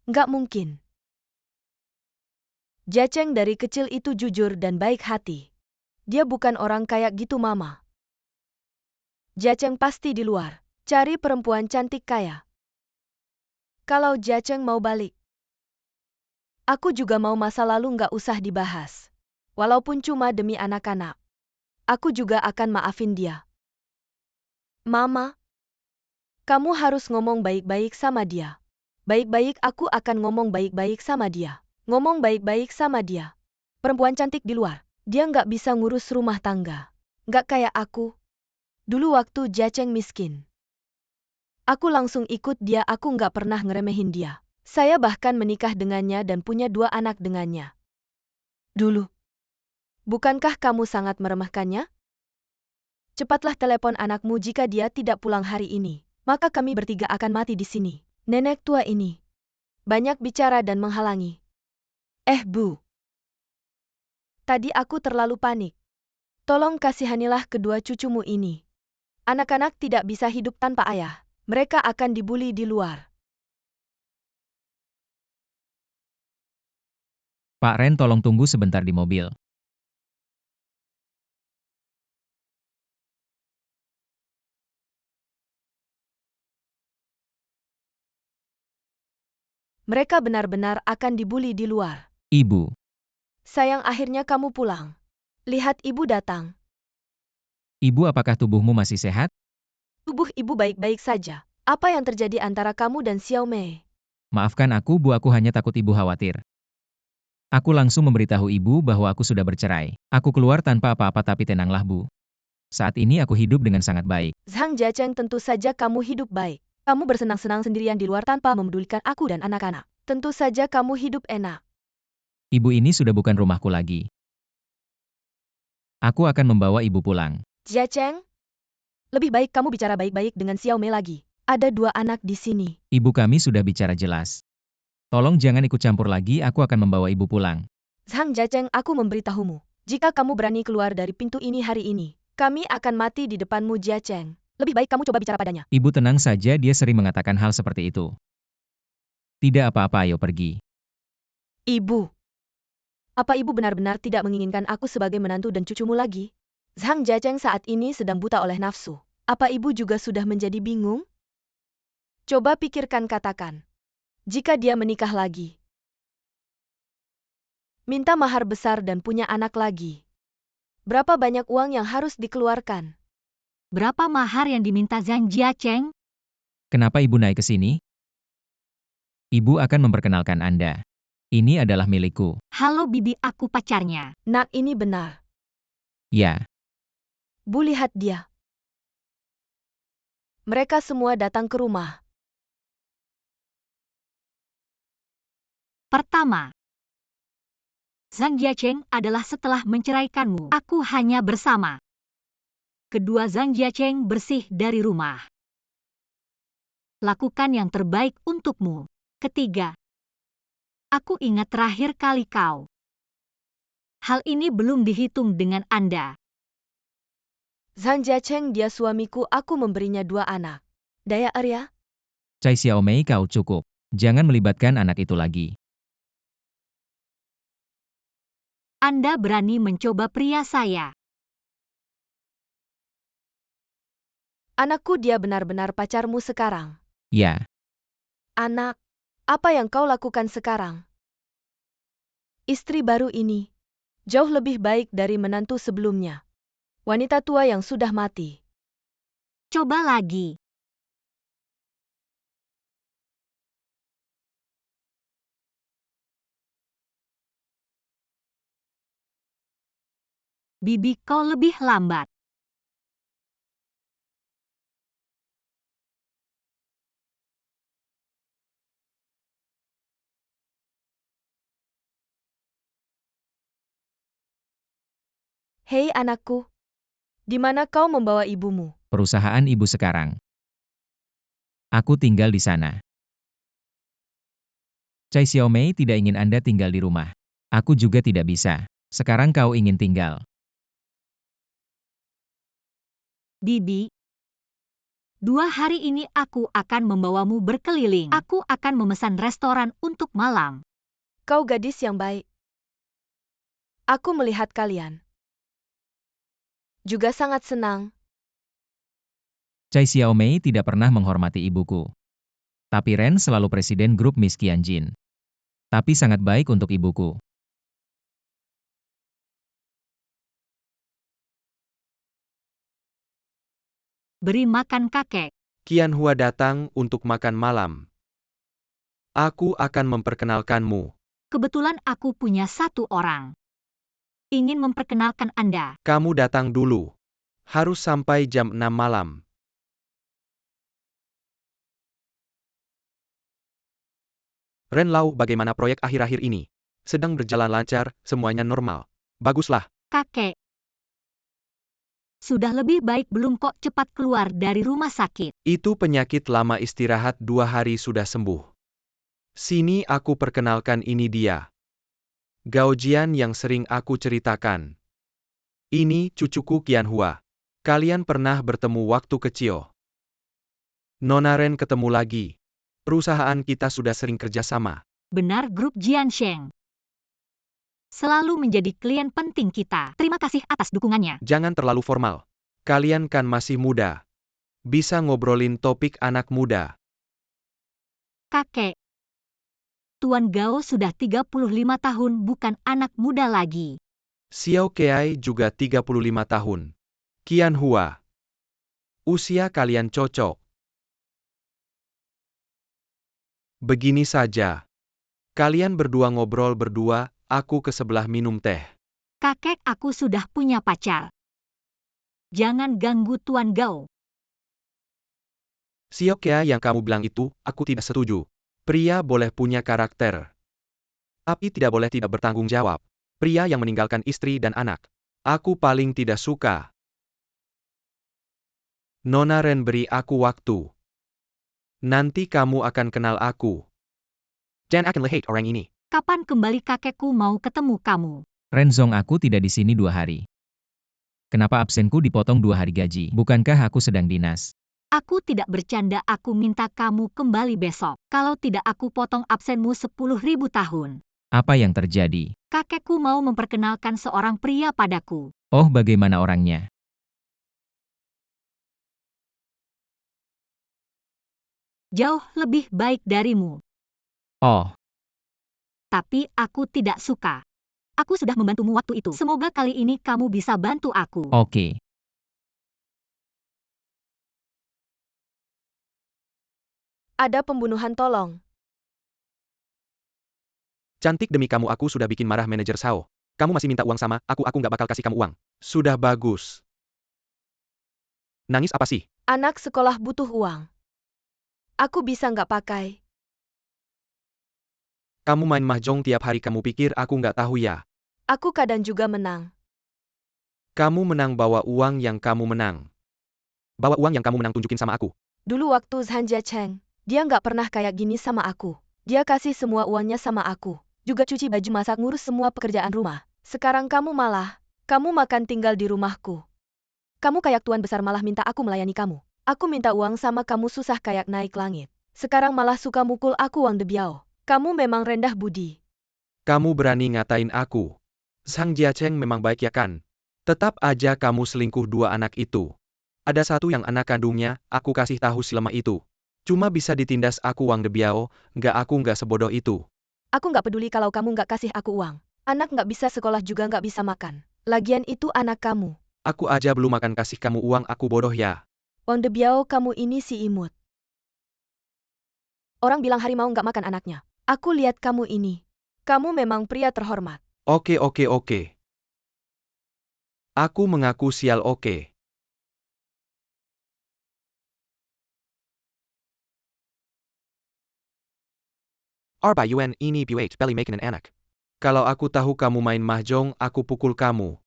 Nggak mungkin. Jaceng dari kecil itu jujur dan baik hati. Dia bukan orang kayak gitu mama. Jaceng pasti di luar, cari perempuan cantik kaya. Kalau Jaceng mau balik, aku juga mau, masa lalu nggak usah dibahas. Walaupun cuma demi anak-anak, aku juga akan maafin dia. Mama, kamu harus ngomong baik-baik sama dia. Baik-baik, aku akan ngomong baik-baik sama dia. Ngomong baik-baik sama dia. Perempuan cantik di luar, dia nggak bisa ngurus rumah tangga. Nggak kayak aku. Dulu waktu Jaceng miskin. Aku langsung ikut dia, aku nggak pernah ngeremehin dia. Saya bahkan menikah dengannya dan punya 2 anak dengannya. Dulu. Bukankah kamu sangat meremehkannya? Cepatlah telepon anakmu jika dia tidak pulang hari ini. Maka kami bertiga akan mati di sini. Nenek tua ini banyak bicara dan menghalangi. Bu. Tadi aku terlalu panik. Tolong kasihanilah kedua cucumu ini. Anak-anak tidak bisa hidup tanpa ayah. Mereka akan dibuli di luar. Pak Ren, tolong tunggu sebentar di mobil. Mereka benar-benar akan dibuli di luar. Ibu. Sayang, akhirnya kamu pulang. Lihat, ibu datang. Ibu, apakah tubuhmu masih sehat? Tubuh ibu baik-baik saja. Apa yang terjadi antara kamu dan Xiao Mei? Maafkan aku, Bu, aku hanya takut ibu khawatir. Aku langsung memberitahu ibu bahwa aku sudah bercerai. Aku keluar tanpa apa-apa, tapi tenanglah, Bu. Saat ini aku hidup dengan sangat baik. Zhang Jiacheng, tentu saja kamu hidup baik. Kamu bersenang-senang sendirian di luar tanpa memedulikan aku dan anak-anak. Tentu saja kamu hidup enak. Ibu, ini sudah bukan rumahku lagi. Aku akan membawa ibu pulang. Jiacheng, lebih baik kamu bicara baik-baik dengan Xiao Mei lagi. Ada 2 anak di sini. Ibu, kami sudah bicara jelas. Tolong jangan ikut campur lagi, aku akan membawa ibu pulang. Zhang Jiacheng, aku memberitahumu. Jika kamu berani keluar dari pintu ini hari ini, kami akan mati di depanmu, Jiacheng. Lebih baik kamu coba bicara padanya. Ibu tenang saja, dia sering mengatakan hal seperti itu. Tidak apa-apa, ayo pergi. Ibu. Apa ibu benar-benar tidak menginginkan aku sebagai menantu dan cucumu lagi? Zhang Jiacheng saat ini sedang buta oleh nafsu. Apa ibu juga sudah menjadi bingung? Coba pikirkan, katakan. Jika dia menikah lagi, minta mahar besar dan punya anak lagi, berapa banyak uang yang harus dikeluarkan? Berapa mahar yang diminta Zhang Jiacheng? Kenapa ibu naik ke sini? Ibu akan memperkenalkan Anda. Ini adalah milikku. Halo bibi, aku pacarnya. Nak, ini benar. Ya, Bu, lihat dia. Mereka semua datang ke rumah. Pertama, Zhang Jiacheng adalah setelah menceraikanmu. Aku hanya bersama. Kedua, Zhang Jiacheng bersih dari rumah. Lakukan yang terbaik untukmu. Ketiga, aku ingat terakhir kali kau. Hal ini belum dihitung dengan Anda. Zhang Jiacheng, dia suamiku, aku memberinya 2 anak. Daya Arya? Cai Xiaomei, kau cukup. Jangan melibatkan anak itu lagi. Anda berani mencoba pria saya. Anakku, dia benar-benar pacarmu sekarang. Ya, Anak, apa yang kau lakukan sekarang? Istri baru ini jauh lebih baik dari menantu sebelumnya. Wanita tua yang sudah mati. Coba lagi. Bibi, kau lebih lambat. Hei anakku, di mana kau membawa ibumu? perusahaan ibu sekarang. Aku tinggal di sana. Cai Xiaomei tidak ingin Anda tinggal di rumah. Aku juga tidak bisa. Sekarang kau ingin tinggal. Bibi, 2 hari ini aku akan membawamu berkeliling. Aku akan memesan restoran untuk malam. Kau gadis yang baik. Aku melihat kalian. Juga sangat senang. Cai Xiaomei tidak pernah menghormati ibuku. Tapi Ren selalu presiden grup Miss Qianjin. Tapi sangat baik untuk ibuku. Beri makan kakek. Qianhua datang untuk makan malam. Aku akan memperkenalkanmu. Kebetulan aku punya 1 orang. Ingin memperkenalkan Anda. Kamu datang dulu. Harus sampai jam 6 malam. Ren Lau, bagaimana proyek akhir-akhir ini? Sedang berjalan lancar, semuanya normal. Baguslah. Kakek. Sudah lebih baik belum kok cepat keluar dari rumah sakit. Itu penyakit lama, istirahat 2 hari sudah sembuh. Sini aku perkenalkan, ini dia. Gaojian yang sering aku ceritakan. Ini cucuku Qianhua. Kalian pernah bertemu waktu kecil. Nona Ren, ketemu lagi. Perusahaan kita sudah sering kerjasama. Benar, grup Jiansheng selalu menjadi klien penting kita. Terima kasih atas dukungannya. Jangan terlalu formal. Kalian kan masih muda. Bisa ngobrolin topik anak muda. Kakek. Tuan Gao sudah 35 tahun, bukan anak muda lagi. Xiao Keai juga 35 tahun. Qianhua. Usia kalian cocok. Begini saja. Kalian berdua ngobrol berdua, aku ke sebelah minum teh. Kakek, aku sudah punya pacar. Jangan ganggu Tuan Gao. Xiao Keai, yang kamu bilang itu, aku tidak setuju. Pria boleh punya karakter. Tapi tidak boleh tidak bertanggung jawab. Pria yang meninggalkan istri dan anak. Aku paling tidak suka. Nona Ren, beri aku waktu. Nanti kamu akan kenal aku. Jangan akan hate orang ini. Kapan kembali, kakekku mau ketemu kamu. Renzong, aku tidak di sini 2 hari. Kenapa absenku dipotong 2 hari gaji? Bukankah aku sedang dinas? Aku tidak bercanda, aku minta kamu kembali besok. Kalau tidak aku potong absenmu 10.000 tahun. Apa yang terjadi? Kakekku mau memperkenalkan seorang pria padaku. Oh, bagaimana orangnya? Jauh lebih baik darimu. Oh, Tapi aku tidak suka. Aku sudah membantumu waktu itu. Semoga kali ini kamu bisa bantu aku. oke. Ada pembunuhan, tolong. Cantik, demi kamu aku sudah bikin marah manajer Sao. Kamu masih minta uang sama aku nggak bakal kasih kamu uang. Sudah bagus. Nangis apa sih? Anak sekolah butuh uang. Aku bisa nggak pakai. Kamu main mahjong tiap hari, kamu pikir aku nggak tahu ya? Aku kadang juga menang. Kamu menang, bawa uang yang kamu menang. Bawa uang yang kamu menang, tunjukin sama aku. Dulu waktu Zhan Jiacheng, dia nggak pernah kayak gini sama aku. Dia kasih semua uangnya sama aku. Juga cuci baju, masak, ngurus semua pekerjaan rumah. Sekarang kamu makan tinggal di rumahku. Kamu kayak tuan besar malah minta aku melayani kamu. Aku minta uang sama kamu susah kayak naik langit. Sekarang malah suka mukul aku, Wang Debiao. Kamu memang rendah budi. Kamu berani ngatain aku. Zhang Jiacheng memang baik ya kan? Tetap aja kamu selingkuh 2 anak itu. Ada satu yang anak kandungnya, aku kasih tahu si lemah itu. Cuma bisa ditindas aku, Wang Debiao, aku nggak sebodoh itu. Aku nggak peduli kalau kamu nggak kasih aku uang. Anak nggak bisa sekolah juga nggak bisa makan. Lagian itu anak kamu. Aku aja belum makan kasih kamu uang, aku bodoh ya. Wang Debiao, kamu ini si imut. Orang bilang harimau nggak makan anaknya. Aku lihat kamu ini. Kamu memang pria terhormat. Oke. Aku mengaku sial, oke. Arba Yuan ini buat belly making an anak. Kalau aku tahu kamu main mahjong, aku pukul kamu.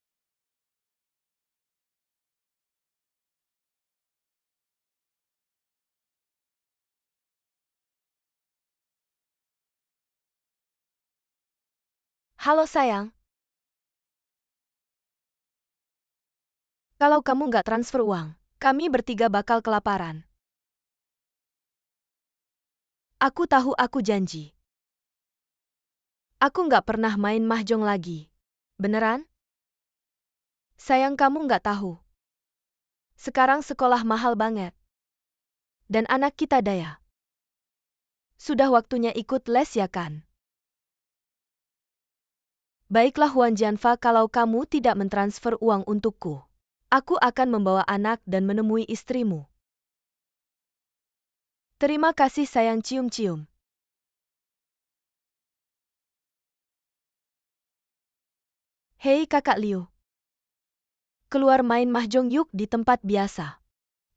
Halo sayang. Kalau kamu nggak transfer uang, kami bertiga bakal kelaparan. Aku tahu, aku janji. Aku nggak pernah main mahjong lagi. Beneran? Sayang, kamu nggak tahu. Sekarang sekolah mahal banget. Dan anak kita daya. Sudah waktunya ikut les ya kan? Baiklah Huan Jianfa, kalau kamu tidak mentransfer uang untukku, aku akan membawa anak dan menemui istrimu. Terima kasih sayang, cium-cium. Hei kakak Liu. Keluar main mahjong yuk di tempat biasa.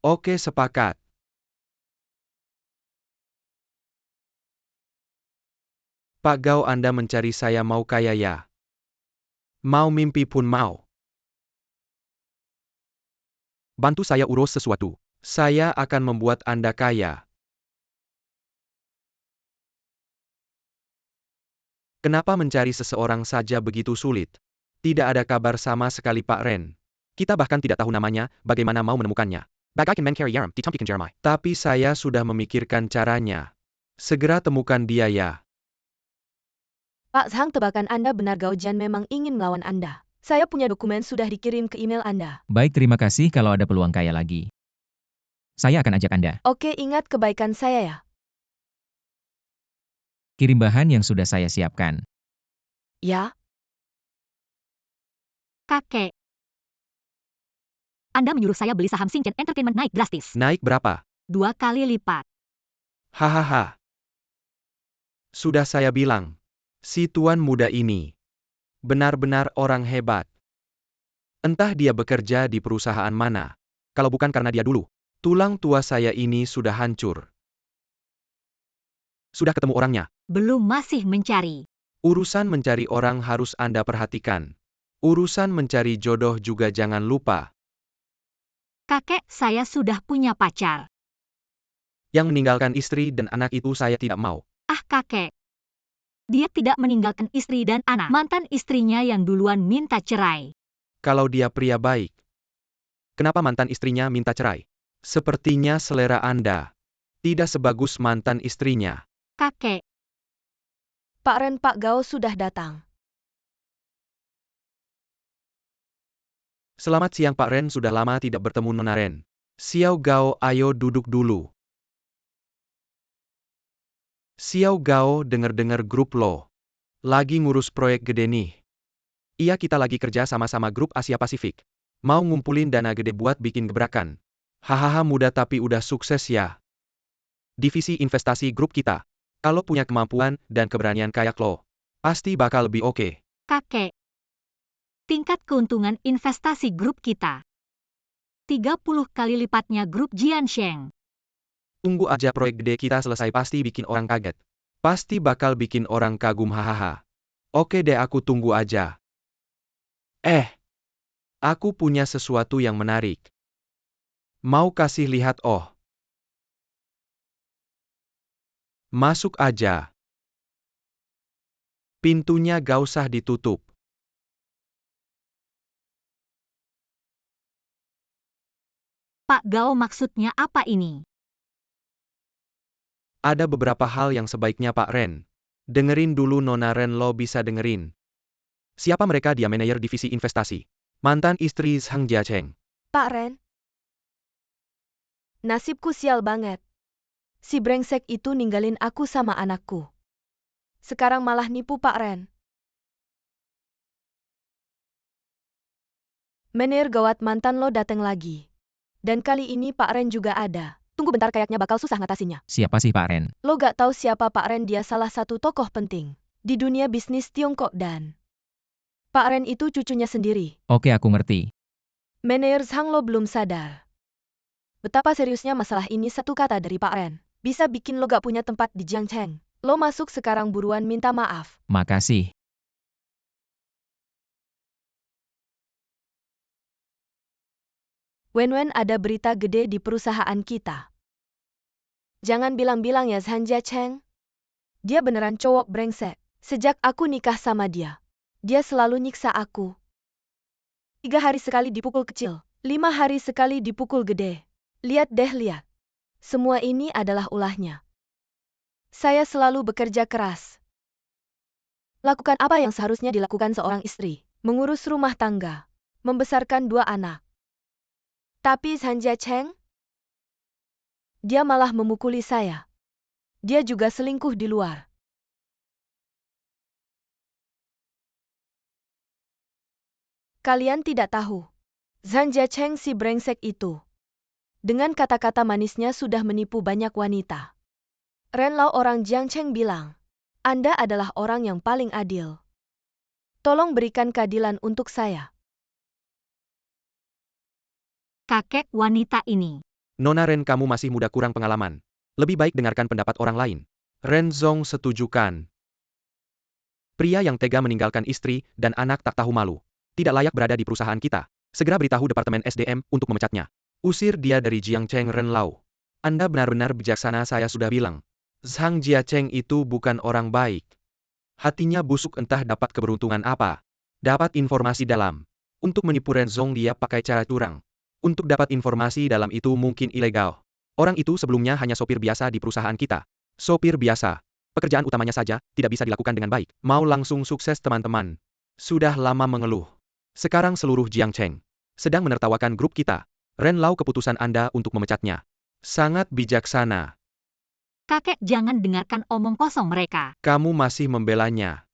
Oke, sepakat. Pak Gao, Anda mencari saya mau kaya ya? Mau mimpi pun mau. Bantu saya urus sesuatu. Saya akan membuat Anda kaya. Kenapa mencari seseorang saja begitu sulit? Tidak ada kabar sama sekali Pak Ren. Kita bahkan tidak tahu namanya, bagaimana mau menemukannya. Tapi saya sudah memikirkan caranya. Segera temukan dia ya. Pak Zhang, tebakan Anda benar, Gao Jian memang ingin melawan Anda. Saya punya dokumen sudah dikirim ke email Anda. Baik, terima kasih. Kalau ada peluang kaya lagi, saya akan ajak Anda. Oke, ingat kebaikan saya ya. Kirim bahan yang sudah saya siapkan. Ya, Kakek. Anda menyuruh saya beli saham Xinchen Entertainment naik drastis. Naik berapa? 2 kali lipat. Hahaha. Sudah saya bilang. Si tuan muda ini benar-benar orang hebat. Entah dia bekerja di perusahaan mana. Kalau bukan karena dia dulu, tulang tua saya ini sudah hancur. Sudah ketemu orangnya? Belum, masih mencari. Urusan mencari orang harus Anda perhatikan. Urusan mencari jodoh juga jangan lupa. Kakek, saya sudah punya pacar. Yang meninggalkan istri dan anak itu saya tidak mau. Ah, kakek. Dia tidak meninggalkan istri dan anak. Mantan istrinya yang duluan minta cerai. Kalau dia pria baik, kenapa mantan istrinya minta cerai? Sepertinya selera Anda tidak sebagus mantan istrinya. Kakek. Pak Ren, Pak Gao sudah datang. Selamat siang Pak Ren, sudah lama tidak bertemu Nona Ren. Xiao Gao, ayo duduk dulu. Xiao Gao, dengar-dengar grup lo lagi ngurus proyek gede nih. Iya, kita lagi kerja sama-sama grup Asia Pasifik. Mau ngumpulin dana gede buat bikin gebrakan. Hahaha, muda tapi udah sukses ya. Divisi investasi grup kita. Kalau punya kemampuan dan keberanian kayak lo, pasti bakal lebih oke. Kakek. Tingkat keuntungan investasi grup kita 30 kali lipatnya grup Jiansheng. Tunggu aja proyek gede kita selesai, pasti bikin orang kaget. Pasti bakal bikin orang kagum, hahaha. Oke deh, aku tunggu aja. Aku punya sesuatu yang menarik. Mau kasih lihat? Oh. Masuk aja. Pintunya gak usah ditutup. Pak Gao, maksudnya apa ini? Ada beberapa hal yang sebaiknya Pak Ren dengerin dulu. Nona Ren, lo bisa dengerin. Siapa mereka? Dia manajer divisi investasi. Mantan istri Zhang Jiacheng. Pak Ren. Nasibku sial banget. Si brengsek itu ninggalin aku sama anakku. Sekarang malah nipu Pak Ren. Menir gawat, mantan lo datang lagi. Dan kali ini Pak Ren juga ada. Tunggu bentar, kayaknya bakal susah ngatasinnya. Siapa sih Pak Ren? Lo gak tahu siapa Pak Ren? Dia salah satu tokoh penting di dunia bisnis Tiongkok dan Pak Ren itu cucunya sendiri. Oke, aku ngerti. Menir Zhang, lo belum sadar betapa seriusnya masalah ini. Satu kata dari Pak Ren bisa bikin lo gak punya tempat di Jiangcheng. Lo masuk sekarang, buruan minta maaf. Makasih. Wen, ada berita gede di perusahaan kita. Jangan bilang-bilang ya Zhang Jiacheng. Dia beneran cowok brengsek. Sejak aku nikah sama dia, dia selalu nyiksa aku. 3 hari sekali dipukul kecil, 5 hari sekali dipukul gede. Lihat deh, lihat. Semua ini adalah ulahnya. Saya selalu bekerja keras. Lakukan apa yang seharusnya dilakukan seorang istri. Mengurus rumah tangga. Membesarkan 2 anak. Tapi Zhang Jiacheng, dia malah memukuli saya. Dia juga selingkuh di luar. Kalian tidak tahu. Zhang Jiacheng, si brengsek itu, dengan kata-kata manisnya sudah menipu banyak wanita. Ren Lao orang Jiangcheng bilang, Anda adalah orang yang paling adil. Tolong berikan keadilan untuk saya. kakek wanita ini. Nona Ren, kamu masih muda kurang pengalaman. Lebih baik dengarkan pendapat orang lain. Ren Zong setujukan. Pria yang tega meninggalkan istri dan anak tak tahu malu. Tidak layak berada di perusahaan kita. Segera beritahu Departemen SDM untuk memecatnya. Usir dia dari Jiangcheng Ren Lau. Anda benar-benar bijaksana, saya sudah bilang. Zhang Jiacheng itu bukan orang baik. Hatinya busuk, entah dapat keberuntungan apa. Dapat informasi dalam. Untuk menipu Ren Zong dia pakai cara curang. Untuk dapat informasi dalam itu mungkin ilegal. Orang itu sebelumnya hanya sopir biasa di perusahaan kita. Sopir biasa. Pekerjaan utamanya saja tidak bisa dilakukan dengan baik. Mau langsung sukses teman-teman. Sudah lama mengeluh. Sekarang seluruh Jiangcheng sedang menertawakan grup kita. Ren Lau, keputusan Anda untuk memecatnya sangat bijaksana. Kakek, jangan dengarkan omong kosong mereka. Kamu masih membelanya.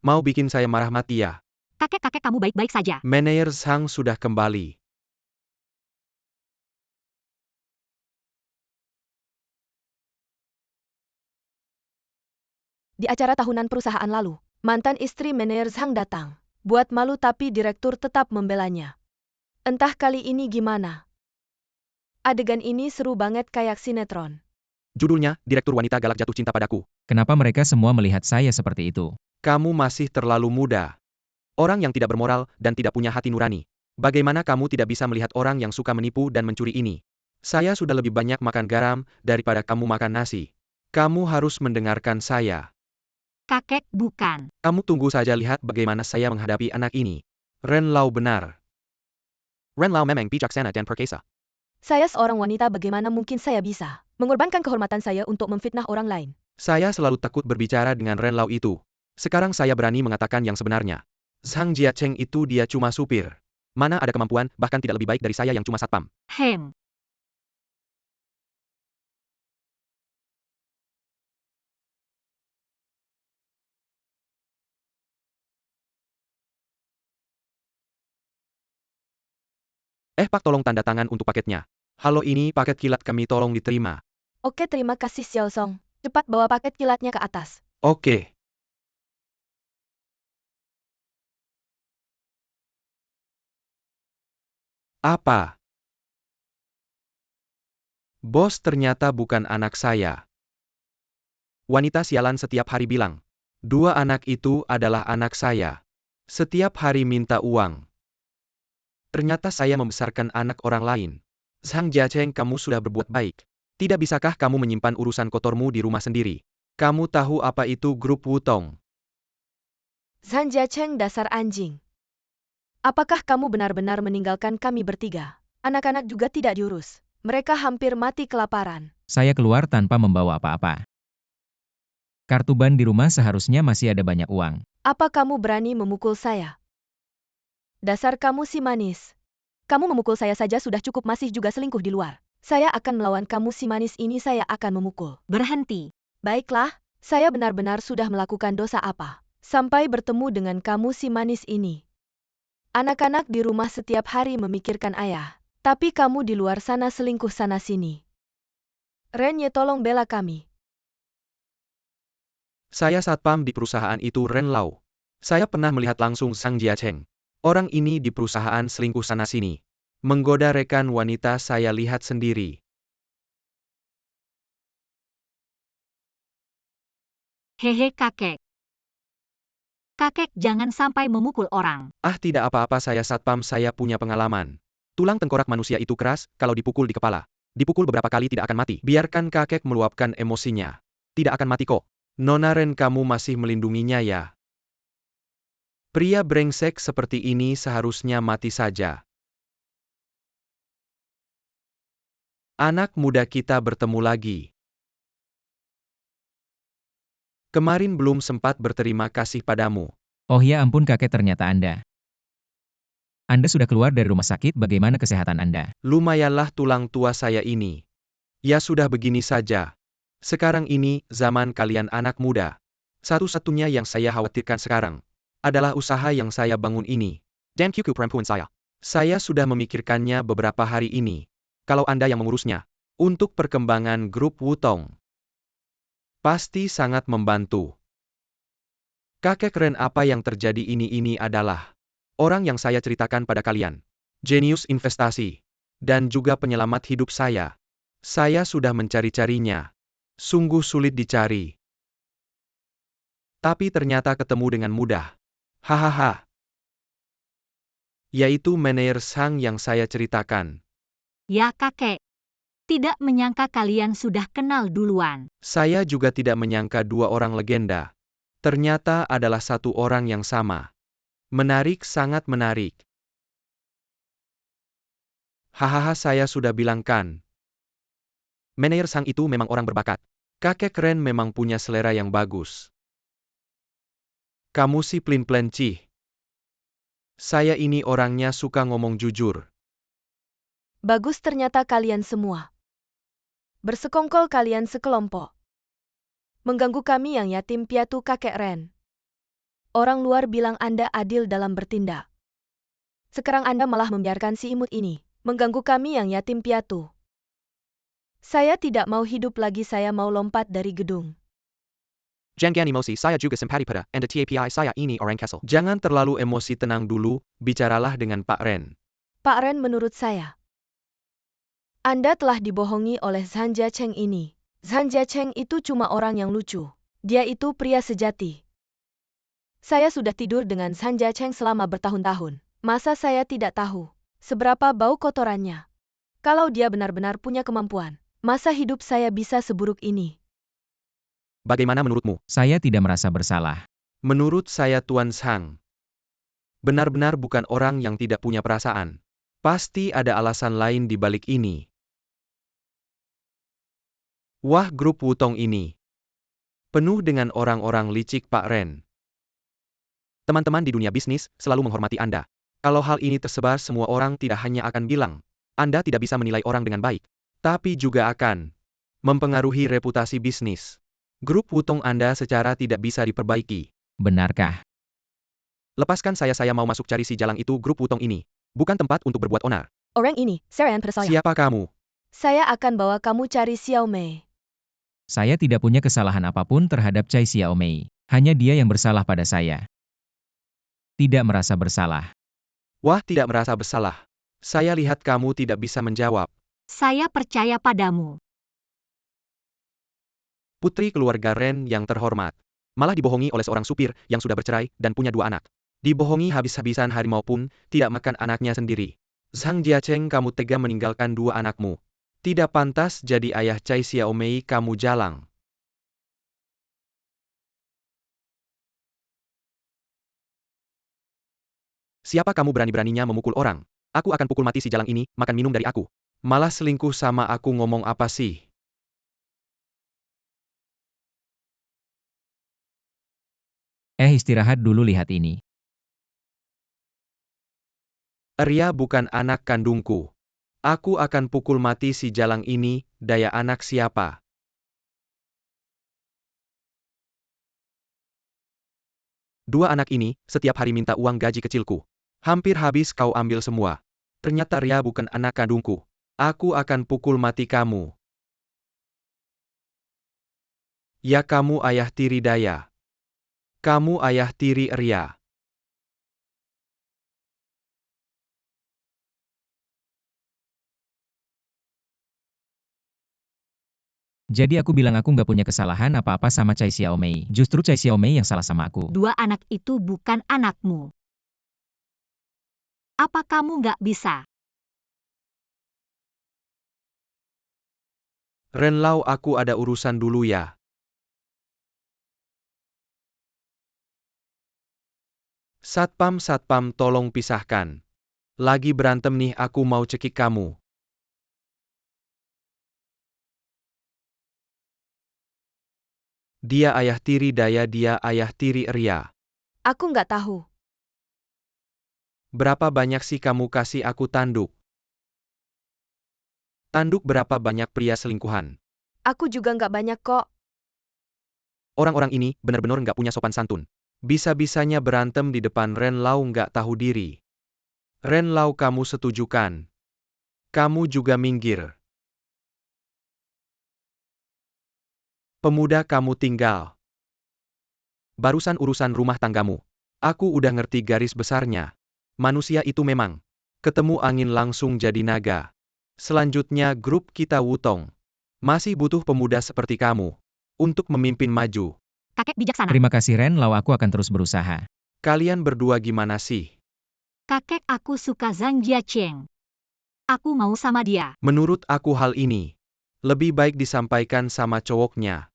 Mau bikin saya marah mati ya? Kakek, kamu baik-baik saja. Manajer Zhang sudah kembali. Di acara tahunan perusahaan lalu, mantan istri manajer Zhang datang. Buat malu tapi direktur tetap membelanya. Entah kali ini gimana. Adegan ini seru banget kayak sinetron. Judulnya, Direktur Wanita Galak Jatuh Cinta Padaku. Kenapa mereka semua melihat saya seperti itu? Kamu masih terlalu muda. Orang yang tidak bermoral dan tidak punya hati nurani. Bagaimana kamu tidak bisa melihat orang yang suka menipu dan mencuri ini? Saya sudah lebih banyak makan garam daripada kamu makan nasi. Kamu harus mendengarkan saya. Kakek, bukan. Kamu tunggu saja lihat bagaimana saya menghadapi anak ini. Ren Lau benar. Ren Lau memang bijaksana dan perkasa. Saya seorang wanita, bagaimana mungkin saya bisa mengorbankan kehormatan saya untuk memfitnah orang lain? Saya selalu takut berbicara dengan Ren Lau itu. Sekarang saya berani mengatakan yang sebenarnya. Zhang Jiacheng itu dia cuma supir. Mana ada kemampuan, bahkan tidak lebih baik dari saya yang cuma satpam. Hem. Pak, tolong tanda tangan untuk paketnya. Halo, ini paket kilat kami, tolong diterima. Oke, terima kasih Xiao Song. Cepat bawa paket kilatnya ke atas. Oke. Apa? Bos, ternyata bukan anak saya. Wanita sialan setiap hari bilang. 2 anak itu adalah anak saya. Setiap hari minta uang. Ternyata saya membesarkan anak orang lain. Zhang Jiacheng, kamu sudah berbuat baik. Tidak bisakah kamu menyimpan urusan kotormu di rumah sendiri? Kamu tahu apa itu grup Wutong? Zhang Jiacheng, dasar anjing. Apakah kamu benar-benar meninggalkan kami bertiga? Anak-anak juga tidak diurus. Mereka hampir mati kelaparan. Saya keluar tanpa membawa apa-apa. Kartu ban di rumah seharusnya masih ada banyak uang. Apa kamu berani memukul saya? Dasar kamu si manis. Kamu memukul saya saja sudah cukup, masih juga selingkuh di luar. Saya akan melawan kamu si manis ini, saya akan memukul. Berhenti. Baiklah, saya benar-benar sudah melakukan dosa apa? Sampai bertemu dengan kamu si manis ini. Anak-anak di rumah setiap hari memikirkan ayah. Tapi kamu di luar sana selingkuh sana-sini. Ren Ye, tolong bela kami. Saya satpam di perusahaan itu, Ren Lau. Saya pernah melihat langsung Zhang Jiacheng. Orang ini di perusahaan selingkuh sana-sini. Menggoda rekan wanita, saya lihat sendiri. Hehe, kakek. Kakek, jangan sampai memukul orang. Tidak apa-apa, saya satpam, saya punya pengalaman. Tulang tengkorak manusia itu keras, kalau dipukul di kepala. Dipukul beberapa kali tidak akan mati. Biarkan kakek meluapkan emosinya. Tidak akan mati kok. Nona Ren, kamu masih melindunginya ya? Pria brengsek seperti ini seharusnya mati saja. Anak muda kita bertemu lagi. Kemarin belum sempat berterima kasih padamu. Oh ya ampun kakek, ternyata Anda. Anda sudah keluar dari rumah sakit, bagaimana kesehatan Anda? Lumayanlah tulang tua saya ini. Ya sudah begini saja. Sekarang ini, zaman kalian anak muda. Satu-satunya yang saya khawatirkan sekarang adalah usaha yang saya bangun ini. Dan kuku perempuan saya. Saya sudah memikirkannya beberapa hari ini. Kalau Anda yang mengurusnya, untuk perkembangan grup Wutong, pasti sangat membantu. Kakek Ren, apa yang terjadi ini adalah orang yang saya ceritakan pada kalian. Jenius investasi. dan juga penyelamat hidup saya. Saya sudah mencari-carinya. Sungguh sulit dicari. Tapi ternyata ketemu dengan mudah. Hahaha. Yaitu Meneer Sang yang saya ceritakan. Ya kakek. Tidak menyangka kalian sudah kenal duluan. Saya juga tidak menyangka dua orang legenda. Ternyata adalah satu orang yang sama. Menarik, sangat menarik. Hahaha, saya sudah bilang kan. Meneer Sang itu memang orang berbakat. Kakek keren memang punya selera yang bagus. Kamu si plin-plen cih. Saya ini orangnya suka ngomong jujur. Bagus ternyata kalian semua. Bersekongkol kalian sekelompok. Mengganggu kami yang yatim piatu kakek Ren. Orang luar bilang Anda adil dalam bertindak. Sekarang Anda malah membiarkan si imut ini mengganggu kami yang yatim piatu. Saya tidak mau hidup lagi, saya mau lompat dari gedung. Jangan emosi, saya juga simpati pada Anda TAPI, saya ini orang kesel. Jangan terlalu emosi, tenang dulu, bicaralah dengan Pak Ren. Pak Ren, menurut saya, Anda telah dibohongi oleh Zhan Jiacheng ini. Zhan Jiacheng itu cuma orang yang lucu. Dia itu pria sejati. Saya sudah tidur dengan Zhan Jiacheng selama bertahun-tahun. Masa saya tidak tahu seberapa bau kotorannya? Kalau dia benar-benar punya kemampuan, masa hidup saya bisa seburuk ini? Bagaimana menurutmu? Saya tidak merasa bersalah. Menurut saya Tuan Sang benar-benar bukan orang yang tidak punya perasaan. Pasti ada alasan lain di balik ini. Wah, grup Wutong ini penuh dengan orang-orang licik Pak Ren. Teman-teman di dunia bisnis selalu menghormati Anda. Kalau hal ini tersebar, semua orang tidak hanya akan bilang Anda tidak bisa menilai orang dengan baik, tapi juga akan mempengaruhi reputasi bisnis. Grup Wutong Anda secara tidak bisa diperbaiki. Benarkah? Lepaskan saya mau masuk cari si jalang itu. Grup Wutong ini bukan tempat untuk berbuat onar. Orang ini, Seren percaya. Siapa kamu? Saya akan bawa kamu cari Xiao Mei. Saya tidak punya kesalahan apapun terhadap Chai Xiaomei. Hanya dia yang bersalah pada saya. Tidak merasa bersalah. Wah, tidak merasa bersalah. Saya lihat kamu tidak bisa menjawab. Saya percaya padamu. Putri keluarga Ren yang terhormat. Malah dibohongi oleh seorang supir yang sudah bercerai dan punya 2 anak. Dibohongi habis-habisan, harimau pun tidak makan anaknya sendiri. Zhang Jiacheng, kamu tega meninggalkan 2 anakmu. Tidak pantas jadi ayah Chai Xiaomei, kamu jalang. Siapa kamu berani-beraninya memukul orang? Aku akan pukul mati si jalang ini, makan minum dari aku. Malah selingkuh sama aku, ngomong apa sih? Istirahat dulu, lihat ini. Ria bukan anak kandungku. Aku akan pukul mati si jalang ini, daya anak siapa? Dua anak ini, setiap hari minta uang gaji kecilku. Hampir habis kau ambil semua. Ternyata Ria bukan anak kandungku. Aku akan pukul mati kamu. Ya, kamu ayah tiri Daya. Kamu ayah tiri Ria. Jadi aku bilang aku nggak punya kesalahan apa-apa sama Chai Xiaomei. Justru Chai Xiaomei yang salah sama aku. 2 anak itu bukan anakmu. Apa kamu nggak bisa? Ren Lau, aku ada urusan dulu ya. Satpam, tolong pisahkan. Lagi berantem nih, aku mau cekik kamu. Dia ayah tiri Daya, dia ayah tiri Ria. Aku nggak tahu. Berapa banyak sih kamu kasih aku tanduk? Tanduk berapa banyak pria selingkuhan? Aku juga nggak banyak kok. Orang-orang ini benar-benar nggak punya sopan santun. Bisa-bisanya berantem di depan Ren Lau, nggak tahu diri. Ren Lau, kamu setujukan? Kamu juga minggir. Pemuda, kamu tinggal. Barusan urusan rumah tanggamu. Aku udah ngerti garis besarnya. Manusia itu memang ketemu angin langsung jadi naga. Selanjutnya grup kita Wutong. Masih butuh pemuda seperti kamu untuk memimpin maju. Kakek bijaksana. Terima kasih Ren Lau, aku akan terus berusaha. Kalian berdua gimana sih? Kakek, aku suka Zhang Jiaqing. Aku mau sama dia. Menurut aku hal ini lebih baik disampaikan sama cowoknya.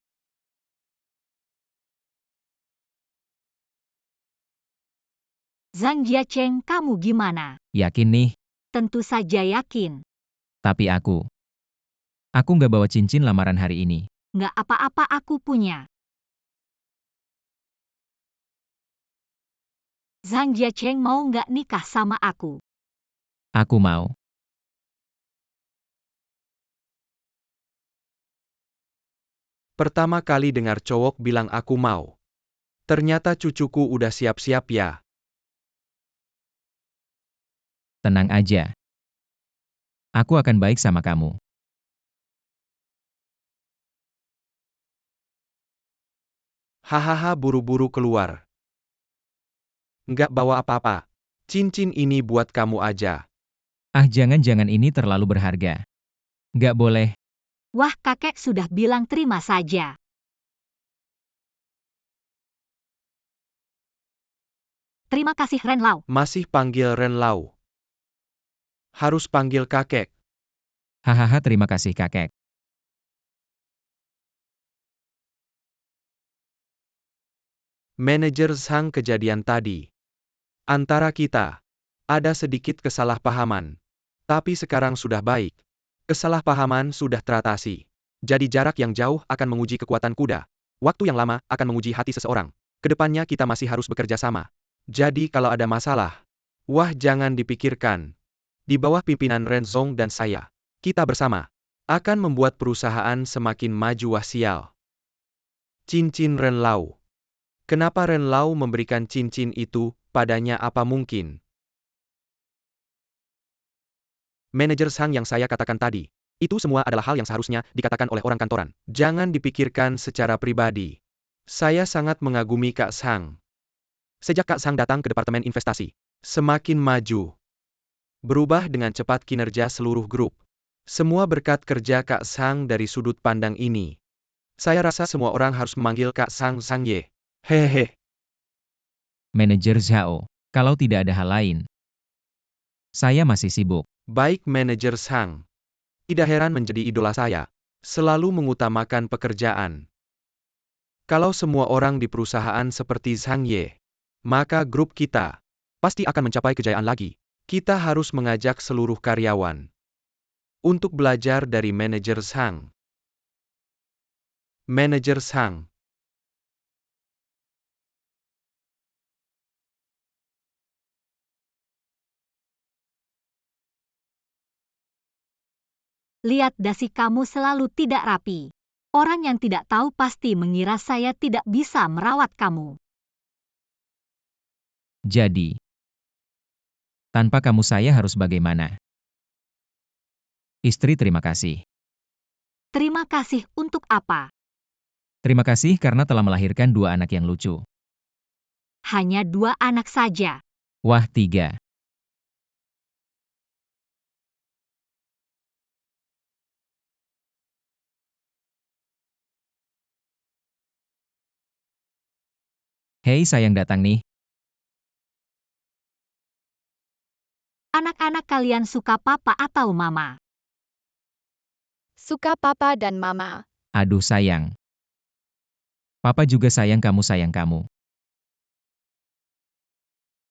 Zhang Jiaqing, kamu gimana? Yakin nih, Tentu saja yakin. tapi aku nggak bawa cincin lamaran hari ini. Nggak apa-apa, aku punya. Zhang Jiaqing mau nggak nikah sama aku? Aku mau. Pertama kali dengar cowok bilang aku mau. Ternyata cucuku udah siap-siap ya. Tenang aja. Aku akan baik sama kamu. Hahaha, buru-buru keluar. Nggak bawa apa-apa. Cincin ini buat kamu aja. Ah, jangan-jangan ini terlalu berharga. Nggak boleh. Wah, kakek sudah bilang terima saja. Terima kasih Ren Lau. Masih panggil Ren Lau. Harus panggil kakek. Hahaha, terima kasih kakek. Manajer Zhang, kejadian tadi. Antara kita, ada sedikit kesalahpahaman. Tapi sekarang sudah baik. Kesalahpahaman sudah teratasi. Jadi jarak yang jauh akan menguji kekuatan kuda. Waktu yang lama akan menguji hati seseorang. Kedepannya kita masih harus bekerja sama. Jadi kalau ada masalah, wah jangan dipikirkan. Di bawah pimpinan Ren Zong dan saya, kita bersama akan membuat perusahaan semakin maju. Wah sial. Cincin Ren Lau. Kenapa Ren Lau memberikan cincin itu padanya? Apa mungkin manajer Zhang yang saya katakan tadi, itu semua adalah hal yang seharusnya dikatakan oleh orang kantoran. Jangan dipikirkan secara pribadi. Saya sangat mengagumi Kak Zhang. Sejak Kak Zhang datang ke Departemen Investasi, semakin maju. Berubah dengan cepat kinerja seluruh grup. Semua berkat kerja Kak Zhang. Dari sudut pandang ini, saya rasa semua orang harus memanggil Kak Zhang Zhang Ye. Hehehe. Manajer Zhao, kalau tidak ada hal lain, saya masih sibuk. Baik Manajer Zhang. Tidak heran menjadi idola saya. Selalu mengutamakan pekerjaan. Kalau semua orang di perusahaan seperti Zhang Ye, maka grup kita pasti akan mencapai kejayaan lagi. Kita harus mengajak seluruh karyawan untuk belajar dari Manajer Zhang. Manajer Zhang. Lihat dasi kamu selalu tidak rapi. Orang yang tidak tahu pasti mengira saya tidak bisa merawat kamu. Jadi, tanpa kamu saya harus bagaimana? Istri, terima kasih. Terima kasih untuk apa? Terima kasih karena telah melahirkan 2 anak yang lucu. Hanya 2 anak saja. Wah, 3. Hei, sayang datang nih. Anak-anak kalian suka papa atau mama? Suka papa dan mama. Aduh sayang. Papa juga sayang kamu.